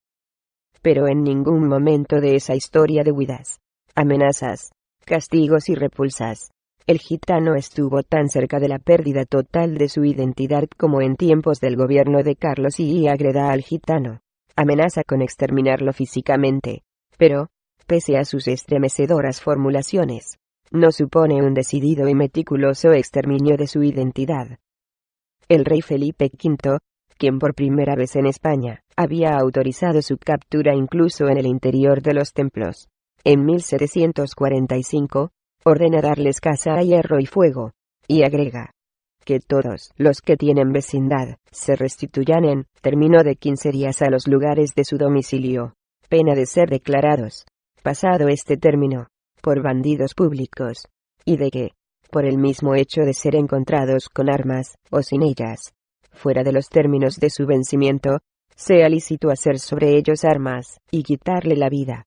Pero en ningún momento de esa historia de huidas, amenazas, castigos y repulsas, el gitano estuvo tan cerca de la pérdida total de su identidad como en tiempos del gobierno de Carlos I. Agreda al gitano, amenaza con exterminarlo físicamente, pero, pese a sus estremecedoras formulaciones, no supone un decidido y meticuloso exterminio de su identidad. El rey Felipe V, quien por primera vez en España había autorizado su captura incluso en el interior de los templos, en 1745, ordena darles caza a hierro y fuego, y agrega que todos los que tienen vecindad se restituyan en término de 15 días a los lugares de su domicilio, pena de ser declarados, pasado este término, por bandidos públicos, y de que, por el mismo hecho de ser encontrados con armas, o sin ellas, fuera de los términos de su vencimiento, sea lícito hacer sobre ellos armas, y quitarle la vida.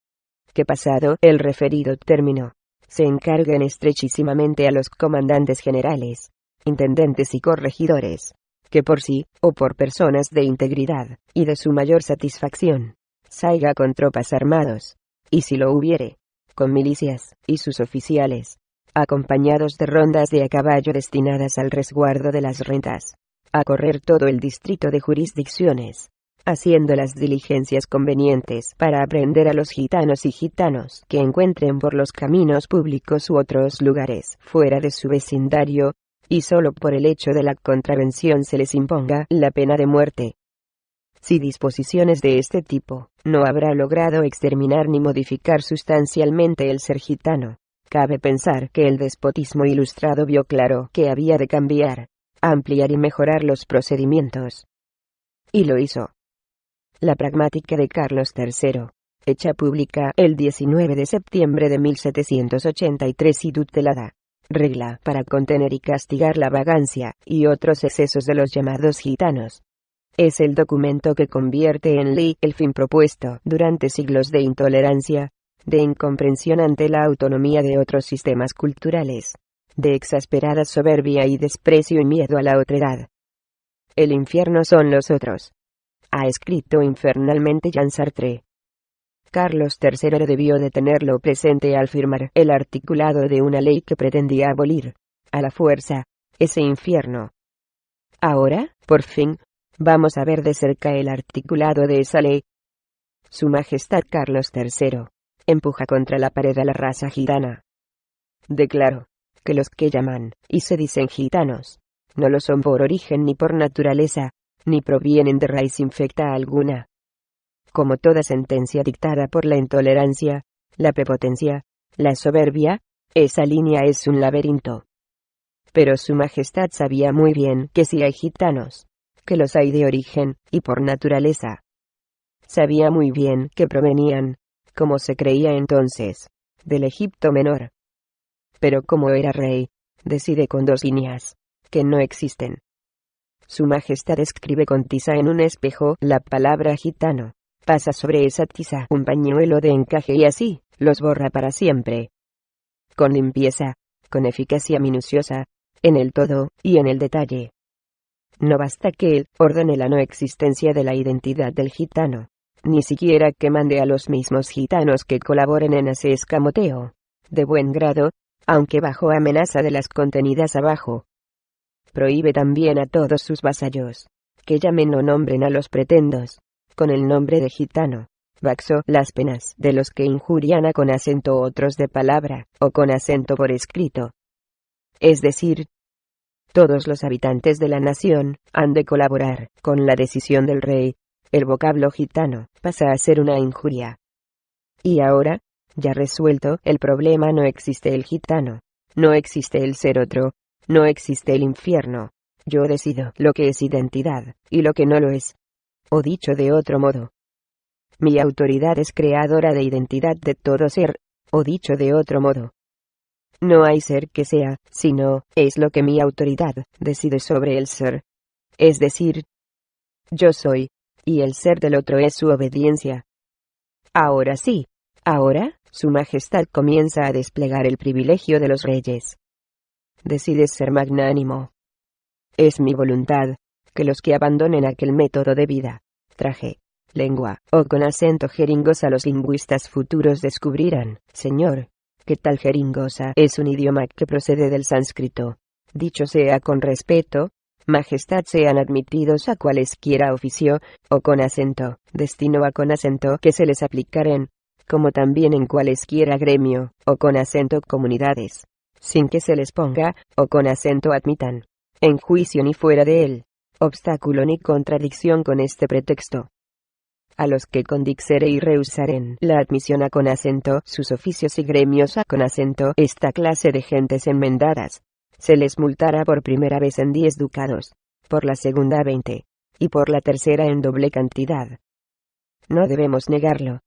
Que pasado el referido término, se encarguen estrechísimamente a los comandantes generales, intendentes y corregidores, que por sí, o por personas de integridad, y de su mayor satisfacción, salga con tropas armados, y si lo hubiere, con milicias, y sus oficiales, acompañados de rondas de a caballo destinadas al resguardo de las rentas, a correr todo el distrito de jurisdicciones, haciendo las diligencias convenientes para aprehender a los gitanos y gitanos que encuentren por los caminos públicos u otros lugares fuera de su vecindario, y solo por el hecho de la contravención se les imponga la pena de muerte. Si disposiciones de este tipo no habrá logrado exterminar ni modificar sustancialmente el ser gitano, cabe pensar que el despotismo ilustrado vio claro que había de cambiar, ampliar y mejorar los procedimientos. Y lo hizo. La pragmática de Carlos III, hecha pública el 19 de septiembre de 1783 y tutelada regla para contener y castigar la vagancia y otros excesos de los llamados gitanos, es el documento que convierte en ley el fin propuesto durante siglos de intolerancia, de incomprensión ante la autonomía de otros sistemas culturales, de exasperada soberbia y desprecio y miedo a la otredad. El infierno son los otros, ha escrito infernalmente Jean Sartre. Carlos III debió de tenerlo presente al firmar el articulado de una ley que pretendía abolir, a la fuerza, ese infierno. Ahora, por fin, vamos a ver de cerca el articulado de esa ley. Su Majestad Carlos III empuja contra la pared a la raza gitana. Declaró que los que llaman y se dicen gitanos no lo son por origen ni por naturaleza, ni provienen de raíz infecta alguna. Como toda sentencia dictada por la intolerancia, la prepotencia, la soberbia, esa línea es un laberinto. Pero su Majestad sabía muy bien que si hay gitanos, que los hay de origen, y por naturaleza. Sabía muy bien que provenían, como se creía entonces, del Egipto Menor. Pero como era rey, decide con dos líneas, que no existen. Su Majestad escribe con tiza en un espejo la palabra gitano, pasa sobre esa tiza un pañuelo de encaje y así, los borra para siempre. Con limpieza, con eficacia minuciosa, en el todo, y en el detalle. No basta que él ordene la no existencia de la identidad del gitano, ni siquiera que mande a los mismos gitanos que colaboren en ese escamoteo, de buen grado, aunque bajo amenaza de las contenidas abajo. Prohíbe también a todos sus vasallos, que llamen o nombren a los pretendos, con el nombre de gitano, bajo las penas de los que injurian a con acento otros de palabra, o con acento por escrito. Es decir, todos los habitantes de la nación han de colaborar con la decisión del rey. El vocablo gitano pasa a ser una injuria. Y ahora, ya resuelto el problema, no existe el gitano, no existe el ser otro, no existe el infierno. Yo decido lo que es identidad, y lo que no lo es. O dicho de otro modo, mi autoridad es creadora de identidad de todo ser, o dicho de otro modo, no hay ser que sea, sino, es lo que mi autoridad decide sobre el ser. Es decir, yo soy, y el ser del otro es su obediencia. Ahora sí, ahora, su Majestad comienza a desplegar el privilegio de los reyes. Decides ser magnánimo. Es mi voluntad, que los que abandonen aquel método de vida, traje, lengua, o con acento jeringosa los lingüistas futuros descubrirán, Señor, que tal jeringosa es un idioma que procede del sánscrito. Dicho sea con respeto, Majestad, sean admitidos a cualesquiera oficio, o con acento, destino a con acento que se les aplicaren, como también en cualesquiera gremio, o con acento comunidades, sin que se les ponga, o con acento admitan, en juicio ni fuera de él, obstáculo ni contradicción con este pretexto. A los que condixere y rehusaren la admisión a con acento sus oficios y gremios a con acento esta clase de gentes enmendadas, se les multará por primera vez en 10 ducados, por la segunda 20, y por la tercera en doble cantidad. No debemos negarlo.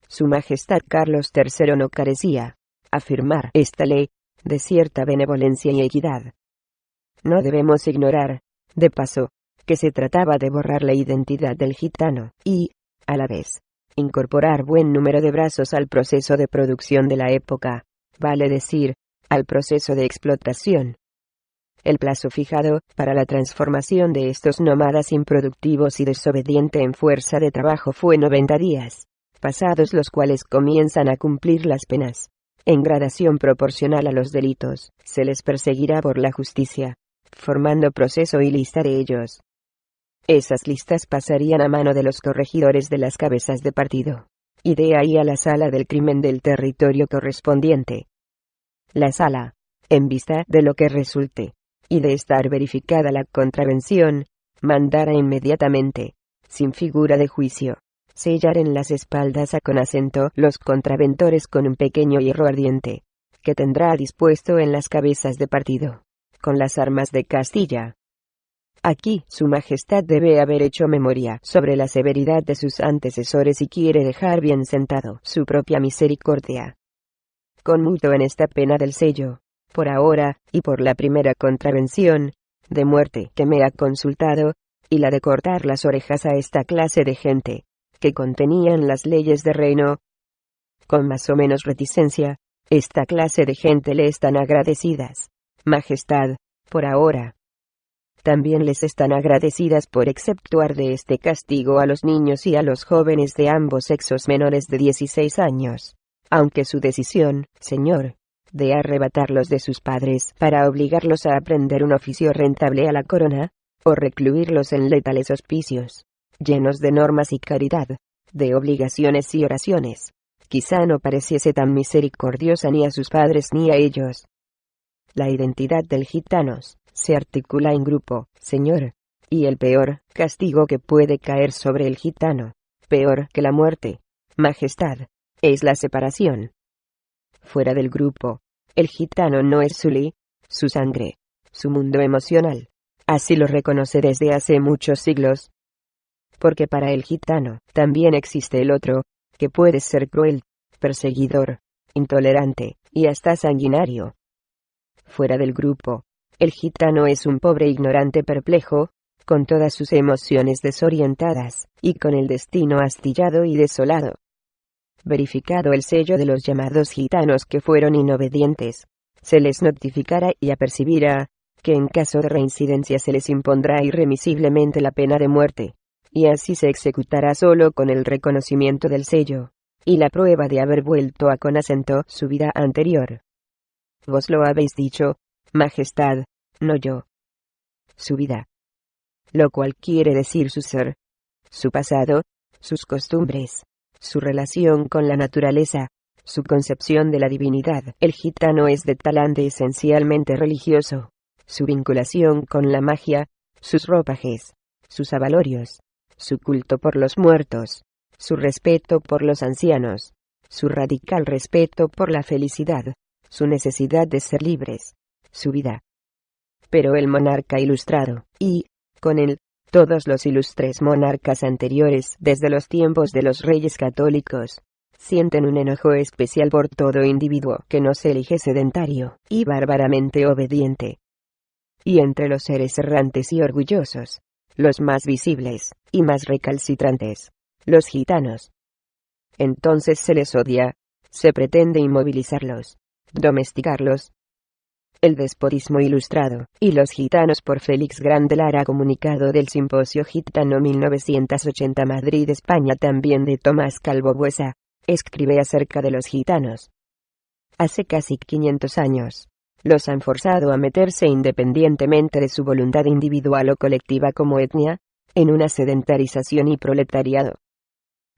Su Majestad Carlos III no carecía, afirmar esta ley, de cierta benevolencia y equidad. No debemos ignorar, de paso, que se trataba de borrar la identidad del gitano, y, a la vez, incorporar buen número de brazos al proceso de producción de la época, vale decir, al proceso de explotación. El plazo fijado para la transformación de estos nómadas improductivos y desobedientes en fuerza de trabajo fue 90 días, pasados los cuales comienzan a cumplir las penas. En gradación proporcional a los delitos, se les perseguirá por la justicia, formando proceso y lista de ellos. Esas listas pasarían a mano de los corregidores de las cabezas de partido, y de ahí a la sala del crimen del territorio correspondiente. La sala, en vista de lo que resulte, y de estar verificada la contravención, mandará inmediatamente, sin figura de juicio, sellar en las espaldas a con acento los contraventores con un pequeño hierro ardiente, que tendrá dispuesto en las cabezas de partido, con las armas de Castilla. Aquí, su majestad debe haber hecho memoria sobre la severidad de sus antecesores y quiere dejar bien sentado su propia misericordia. Conmuto en esta pena del sello, por ahora, y por la primera contravención, de muerte que me ha consultado, y la de cortar las orejas a esta clase de gente, que contenían las leyes de reino. Con más o menos reticencia, esta clase de gente le están agradecidas, majestad, por ahora. También les están agradecidas por exceptuar de este castigo a los niños y a los jóvenes de ambos sexos menores de 16 años, aunque su decisión, señor, de arrebatarlos de sus padres para obligarlos a aprender un oficio rentable a la corona, o recluirlos en letales hospicios, llenos de normas y caridad, de obligaciones y oraciones, quizá no pareciese tan misericordiosa ni a sus padres ni a ellos. La identidad del gitanos se articula en grupo, señor, y el peor castigo que puede caer sobre el gitano, peor que la muerte, majestad, es la separación. Fuera del grupo, el gitano no es su ley, su sangre, su mundo emocional, así lo reconoce desde hace muchos siglos. Porque para el gitano también existe el otro, que puede ser cruel, perseguidor, intolerante, y hasta sanguinario. Fuera del grupo, el gitano es un pobre ignorante perplejo, con todas sus emociones desorientadas, y con el destino astillado y desolado. Verificado el sello de los llamados gitanos que fueron inobedientes, se les notificará y apercibirá, que en caso de reincidencia se les impondrá irremisiblemente la pena de muerte, y así se ejecutará solo con el reconocimiento del sello, y la prueba de haber vuelto a con acento su vida anterior. Vos lo habéis dicho, majestad, no yo. Su vida. Lo cual quiere decir su ser, su pasado, sus costumbres, su relación con la naturaleza, su concepción de la divinidad. El gitano es de talante esencialmente religioso, su vinculación con la magia, sus ropajes, sus avalorios, su culto por los muertos, su respeto por los ancianos, su radical respeto por la felicidad, su necesidad de ser libres, su vida. Pero el monarca ilustrado, y, con él, todos los ilustres monarcas anteriores desde los tiempos de los reyes católicos, sienten un enojo especial por todo individuo que no se elige sedentario y bárbaramente obediente. Y entre los seres errantes y orgullosos, los más visibles y más recalcitrantes, los gitanos. Entonces se les odia, se pretende inmovilizarlos, domesticarlos. El despotismo ilustrado, y los gitanos por Félix Grande Lara, comunicado del Simposio Gitano 1980 Madrid, España, también de Tomás Calvo Buesa, escribe acerca de los gitanos. Hace casi 500 años, los han forzado a meterse independientemente de su voluntad individual o colectiva como etnia, en una sedentarización y proletariado.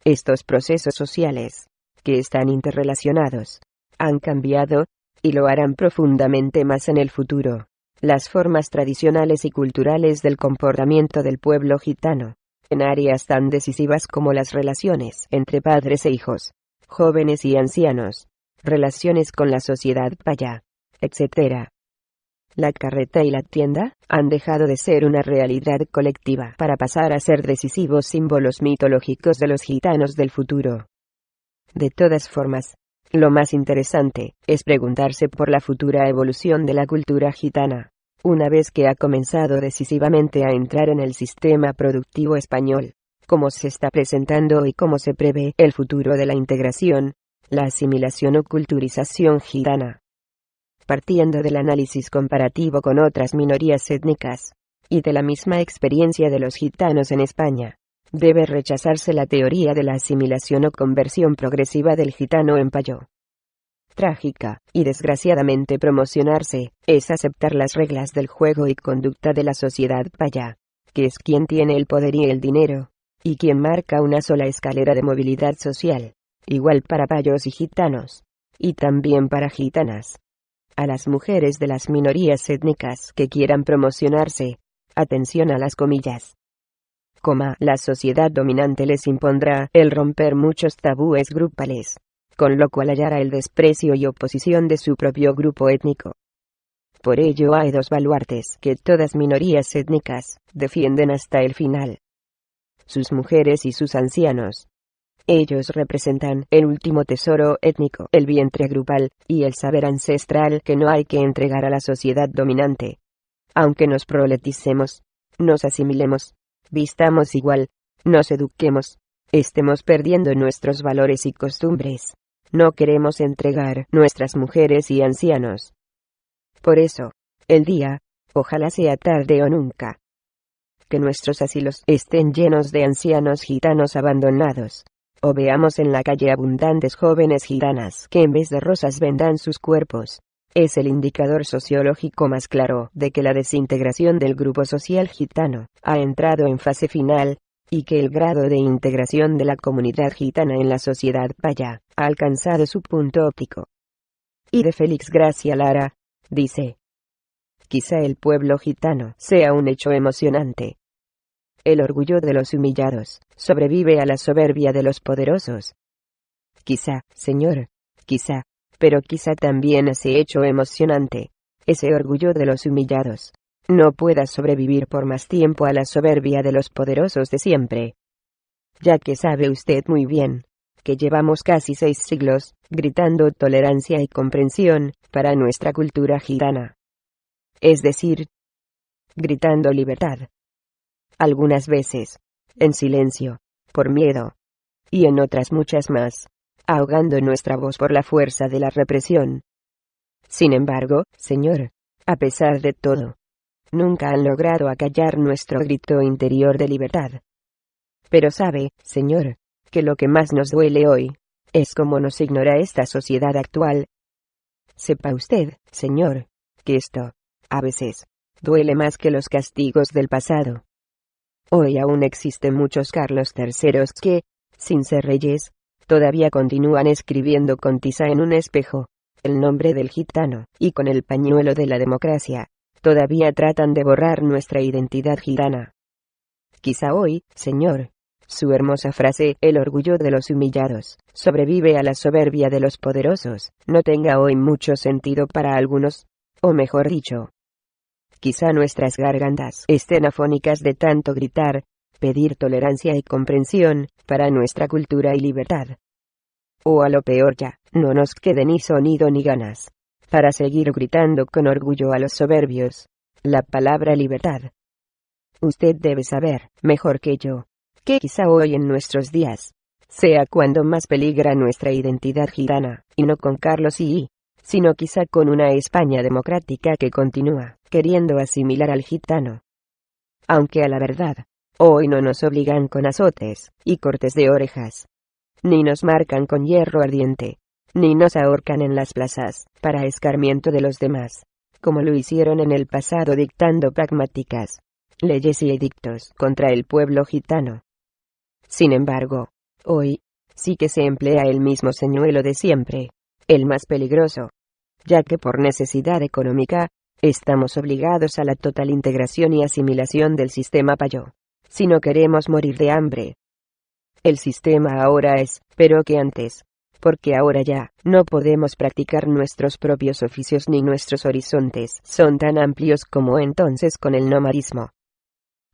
Estos procesos sociales, que están interrelacionados, han cambiado, y lo harán profundamente más en el futuro, las formas tradicionales y culturales del comportamiento del pueblo gitano, en áreas tan decisivas como las relaciones entre padres e hijos, jóvenes y ancianos, relaciones con la sociedad paya, etc. La carreta y la tienda han dejado de ser una realidad colectiva para pasar a ser decisivos símbolos mitológicos de los gitanos del futuro. De todas formas, Lo más interesante es preguntarse por la futura evolución de la cultura gitana, una vez que ha comenzado decisivamente a entrar en el sistema productivo español, cómo se está presentando y cómo se prevé el futuro de la integración, la asimilación o culturización gitana. Partiendo del análisis comparativo con otras minorías étnicas, y de la misma experiencia de los gitanos en España, debe rechazarse la teoría de la asimilación o conversión progresiva del gitano en payo. Trágica, y desgraciadamente promocionarse, es aceptar las reglas del juego y conducta de la sociedad paya, que es quien tiene el poder y el dinero, y quien marca una sola escalera de movilidad social, igual para payos y gitanos, y también para gitanas. A las mujeres de las minorías étnicas que quieran promocionarse, atención a las comillas. La sociedad dominante les impondrá el romper muchos tabúes grupales, con lo cual hallará el desprecio y oposición de su propio grupo étnico. Por ello hay dos baluartes que todas minorías étnicas defienden hasta el final: sus mujeres y sus ancianos. Ellos representan el último tesoro étnico, el vientre grupal, y el saber ancestral que no hay que entregar a la sociedad dominante. Aunque nos proleticemos, nos asimilemos, vistamos igual, nos eduquemos, estemos perdiendo nuestros valores y costumbres, no queremos entregar nuestras mujeres y ancianos. Por eso, el día, ojalá sea tarde o nunca, que nuestros asilos estén llenos de ancianos gitanos abandonados, o veamos en la calle abundantes jóvenes gitanas que en vez de rosas vendan sus cuerpos, es el indicador sociológico más claro de que la desintegración del grupo social gitano ha entrado en fase final, y que el grado de integración de la comunidad gitana en la sociedad paya ha alcanzado su punto óptico. Y de Félix Gracia Lara, dice: quizá el pueblo gitano sea un hecho emocionante. El orgullo de los humillados sobrevive a la soberbia de los poderosos. Quizá, señor, quizá, pero quizá también ese hecho emocionante, ese orgullo de los humillados, no pueda sobrevivir por más tiempo a la soberbia de los poderosos de siempre. Ya que sabe usted muy bien, que llevamos casi 6 siglos, gritando tolerancia y comprensión, para nuestra cultura gitana. Es decir, gritando libertad. Algunas veces, en silencio, por miedo, y en otras muchas más, ahogando nuestra voz por la fuerza de la represión. Sin embargo, señor, a pesar de todo, nunca han logrado acallar nuestro grito interior de libertad. Pero sabe, señor, que lo que más nos duele hoy, es cómo nos ignora esta sociedad actual. Sepa usted, señor, que esto, a veces, duele más que los castigos del pasado. Hoy aún existen muchos Carlos III que, sin ser reyes, todavía continúan escribiendo con tiza en un espejo el nombre del gitano, y con el pañuelo de la democracia, todavía tratan de borrar nuestra identidad gitana. Quizá hoy, señor, su hermosa frase, el orgullo de los humillados, sobrevive a la soberbia de los poderosos, no tenga hoy mucho sentido para algunos, o mejor dicho, quizá nuestras gargantas estén afónicas de tanto gritar, pedir tolerancia y comprensión, para nuestra cultura y libertad. O a lo peor ya, no nos quede ni sonido ni ganas, para seguir gritando con orgullo a los soberbios, la palabra libertad. Usted debe saber, mejor que yo, que quizá hoy en nuestros días, sea cuando más peligra nuestra identidad gitana, y no con Carlos I, sino quizá con una España democrática que continúa queriendo asimilar al gitano. Aunque a la verdad, hoy no nos obligan con azotes y cortes de orejas, ni nos marcan con hierro ardiente, ni nos ahorcan en las plazas, para escarmiento de los demás, como lo hicieron en el pasado dictando pragmáticas leyes y edictos contra el pueblo gitano. Sin embargo, hoy, sí que se emplea el mismo señuelo de siempre, el más peligroso, ya que por necesidad económica, estamos obligados a la total integración y asimilación del sistema payo, si no queremos morir de hambre. El sistema ahora es, pero que antes, porque ahora ya, no podemos practicar nuestros propios oficios ni nuestros horizontes son tan amplios como entonces con el nomadismo.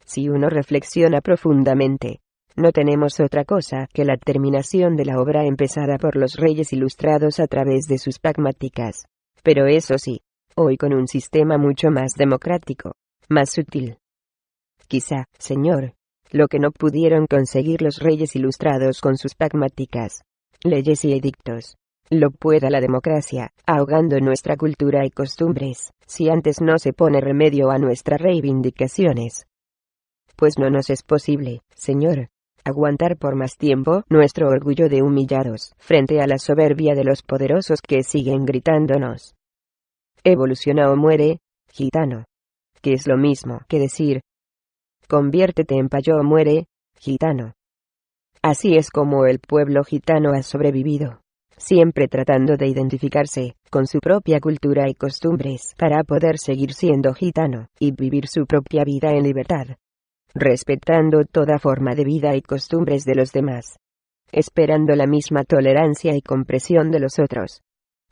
Si uno reflexiona profundamente, No tenemos otra cosa que la terminación de la obra empezada por los Reyes Ilustrados a través de sus pragmáticas. Pero eso sí, hoy con un sistema mucho más democrático, más sutil. Quizá, señor, lo que no pudieron conseguir los Reyes Ilustrados con sus pragmáticas, leyes y edictos, lo pueda la democracia, ahogando nuestra cultura y costumbres, si antes no se pone remedio a nuestras reivindicaciones. Pues no nos es posible, señor, aguantar por más tiempo nuestro orgullo de humillados frente a la soberbia de los poderosos que siguen gritándonos: evoluciona o muere, gitano. Que es lo mismo que decir: conviértete en payo o muere, gitano. Así es como el pueblo gitano ha sobrevivido, siempre tratando de identificarse con su propia cultura y costumbres para poder seguir siendo gitano y vivir su propia vida en libertad, respetando toda forma de vida y costumbres de los demás, esperando la misma tolerancia y comprensión de los otros,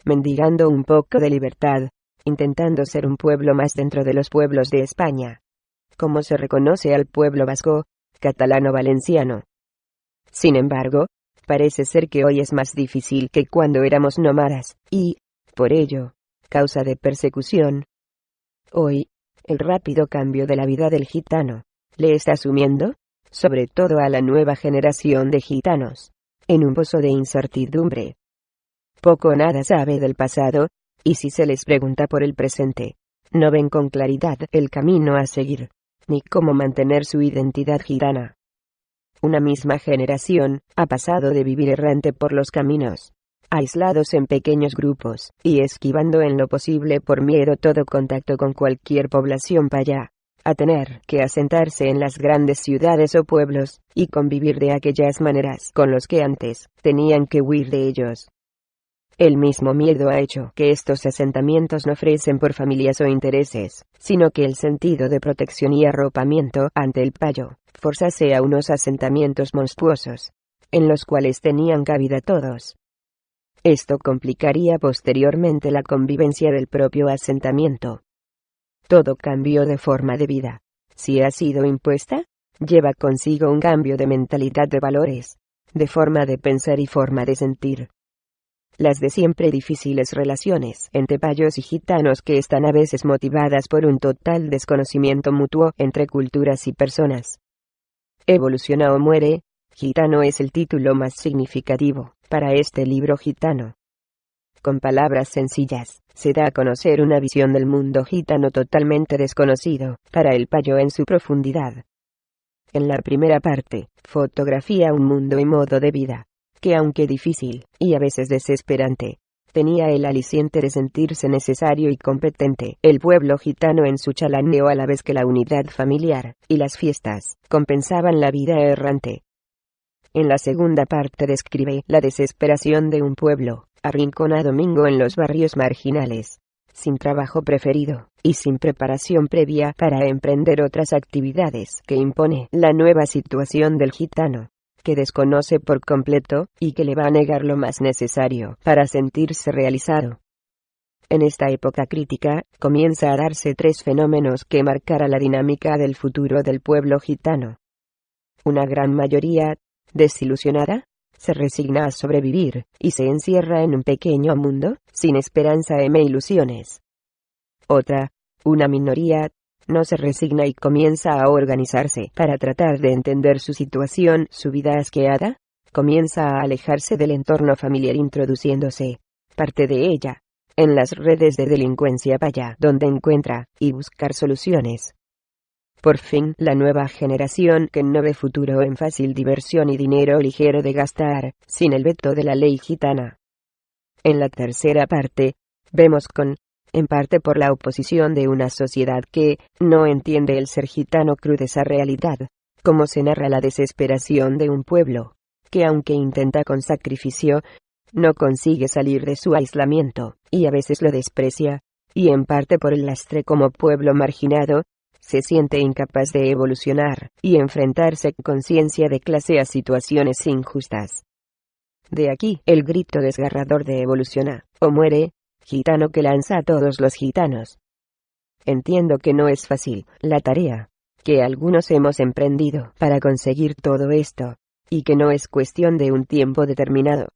mendigando un poco de libertad, intentando ser un pueblo más dentro de los pueblos de España, como se reconoce al pueblo vasco, catalano-valenciano. Sin embargo, parece ser que hoy es más difícil que cuando éramos nómadas, y, por ello, causa de persecución. Hoy, el rápido cambio de la vida del gitano le está sumiendo, sobre todo a la nueva generación de gitanos, en un pozo de incertidumbre. Poco o nada sabe del pasado, y si se les pregunta por el presente, no ven con claridad el camino a seguir, ni cómo mantener su identidad gitana. Una misma generación ha pasado de vivir errante por los caminos, aislados en pequeños grupos, y esquivando en lo posible por miedo todo contacto con cualquier población paya, a tener que asentarse en las grandes ciudades o pueblos, y convivir de aquellas maneras con los que antes tenían que huir de ellos. El mismo miedo ha hecho que estos asentamientos no ofrecen por familias o intereses, sino que el sentido de protección y arropamiento ante el payo forzase a unos asentamientos monstruosos, en los cuales tenían cabida todos. Esto complicaría posteriormente la convivencia del propio asentamiento. Todo cambio de forma de vida, si ha sido impuesta, lleva consigo un cambio de mentalidad, de valores, de forma de pensar y forma de sentir. Las de siempre difíciles relaciones entre payos y gitanos, que están a veces motivadas por un total desconocimiento mutuo entre culturas y personas. Evoluciona o muere, gitano es el título más significativo para este libro gitano. Con palabras sencillas, se da a conocer una visión del mundo gitano totalmente desconocido para el payo en su profundidad. En la primera parte, fotografía un mundo y modo de vida que, aunque difícil, y a veces desesperante, tenía el aliciente de sentirse necesario y competente. El pueblo gitano en su chalaneo, a la vez que la unidad familiar y las fiestas compensaban la vida errante. En la segunda parte describe la desesperación de un pueblo, arrinconado domingo en los barrios marginales, sin trabajo preferido, y sin preparación previa para emprender otras actividades que impone la nueva situación del gitano, que desconoce por completo, y que le va a negar lo más necesario para sentirse realizado. En esta época crítica, comienza a darse tres fenómenos que marcarán la dinámica del futuro del pueblo gitano. Una gran mayoría, desilusionada, se resigna a sobrevivir, y se encierra en un pequeño mundo, sin esperanza e ilusiones. Otra, una minoría, no se resigna y comienza a organizarse para tratar de entender su situación. Su vida asqueada comienza a alejarse del entorno familiar, introduciéndose, parte de ella, en las redes de delincuencia paya, donde encuentra y buscar soluciones. Por fin, la nueva generación, que no ve futuro en fácil diversión y dinero ligero de gastar, sin el veto de la ley gitana. En la tercera parte, vemos en parte por la oposición de una sociedad que no entiende el ser gitano, crudeza realidad, cómo se narra la desesperación de un pueblo, que aunque intenta con sacrificio, no consigue salir de su aislamiento, y a veces lo desprecia, y en parte por el lastre como pueblo marginado, se siente incapaz de evolucionar, y enfrentarse con conciencia de clase a situaciones injustas. De aquí el grito desgarrador de evoluciona o muere, gitano, que lanza a todos los gitanos. Entiendo que no es fácil la tarea, que algunos hemos emprendido para conseguir todo esto, y que no es cuestión de un tiempo determinado.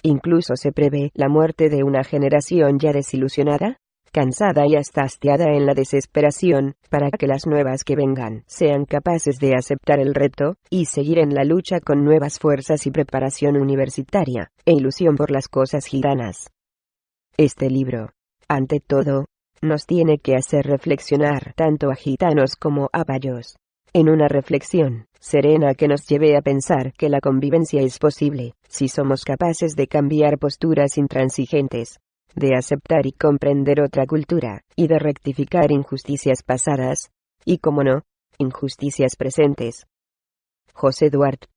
Incluso se prevé la muerte de una generación ya desilusionada, cansada y hasta hastiada en la desesperación, para que las nuevas que vengan sean capaces de aceptar el reto, y seguir en la lucha con nuevas fuerzas y preparación universitaria, e ilusión por las cosas gitanas. Este libro, ante todo, nos tiene que hacer reflexionar tanto a gitanos como a payos. En una reflexión serena que nos lleve a pensar que la convivencia es posible, si somos capaces de cambiar posturas intransigentes, de aceptar y comprender otra cultura, y de rectificar injusticias pasadas, y como no, injusticias presentes. José Duarte.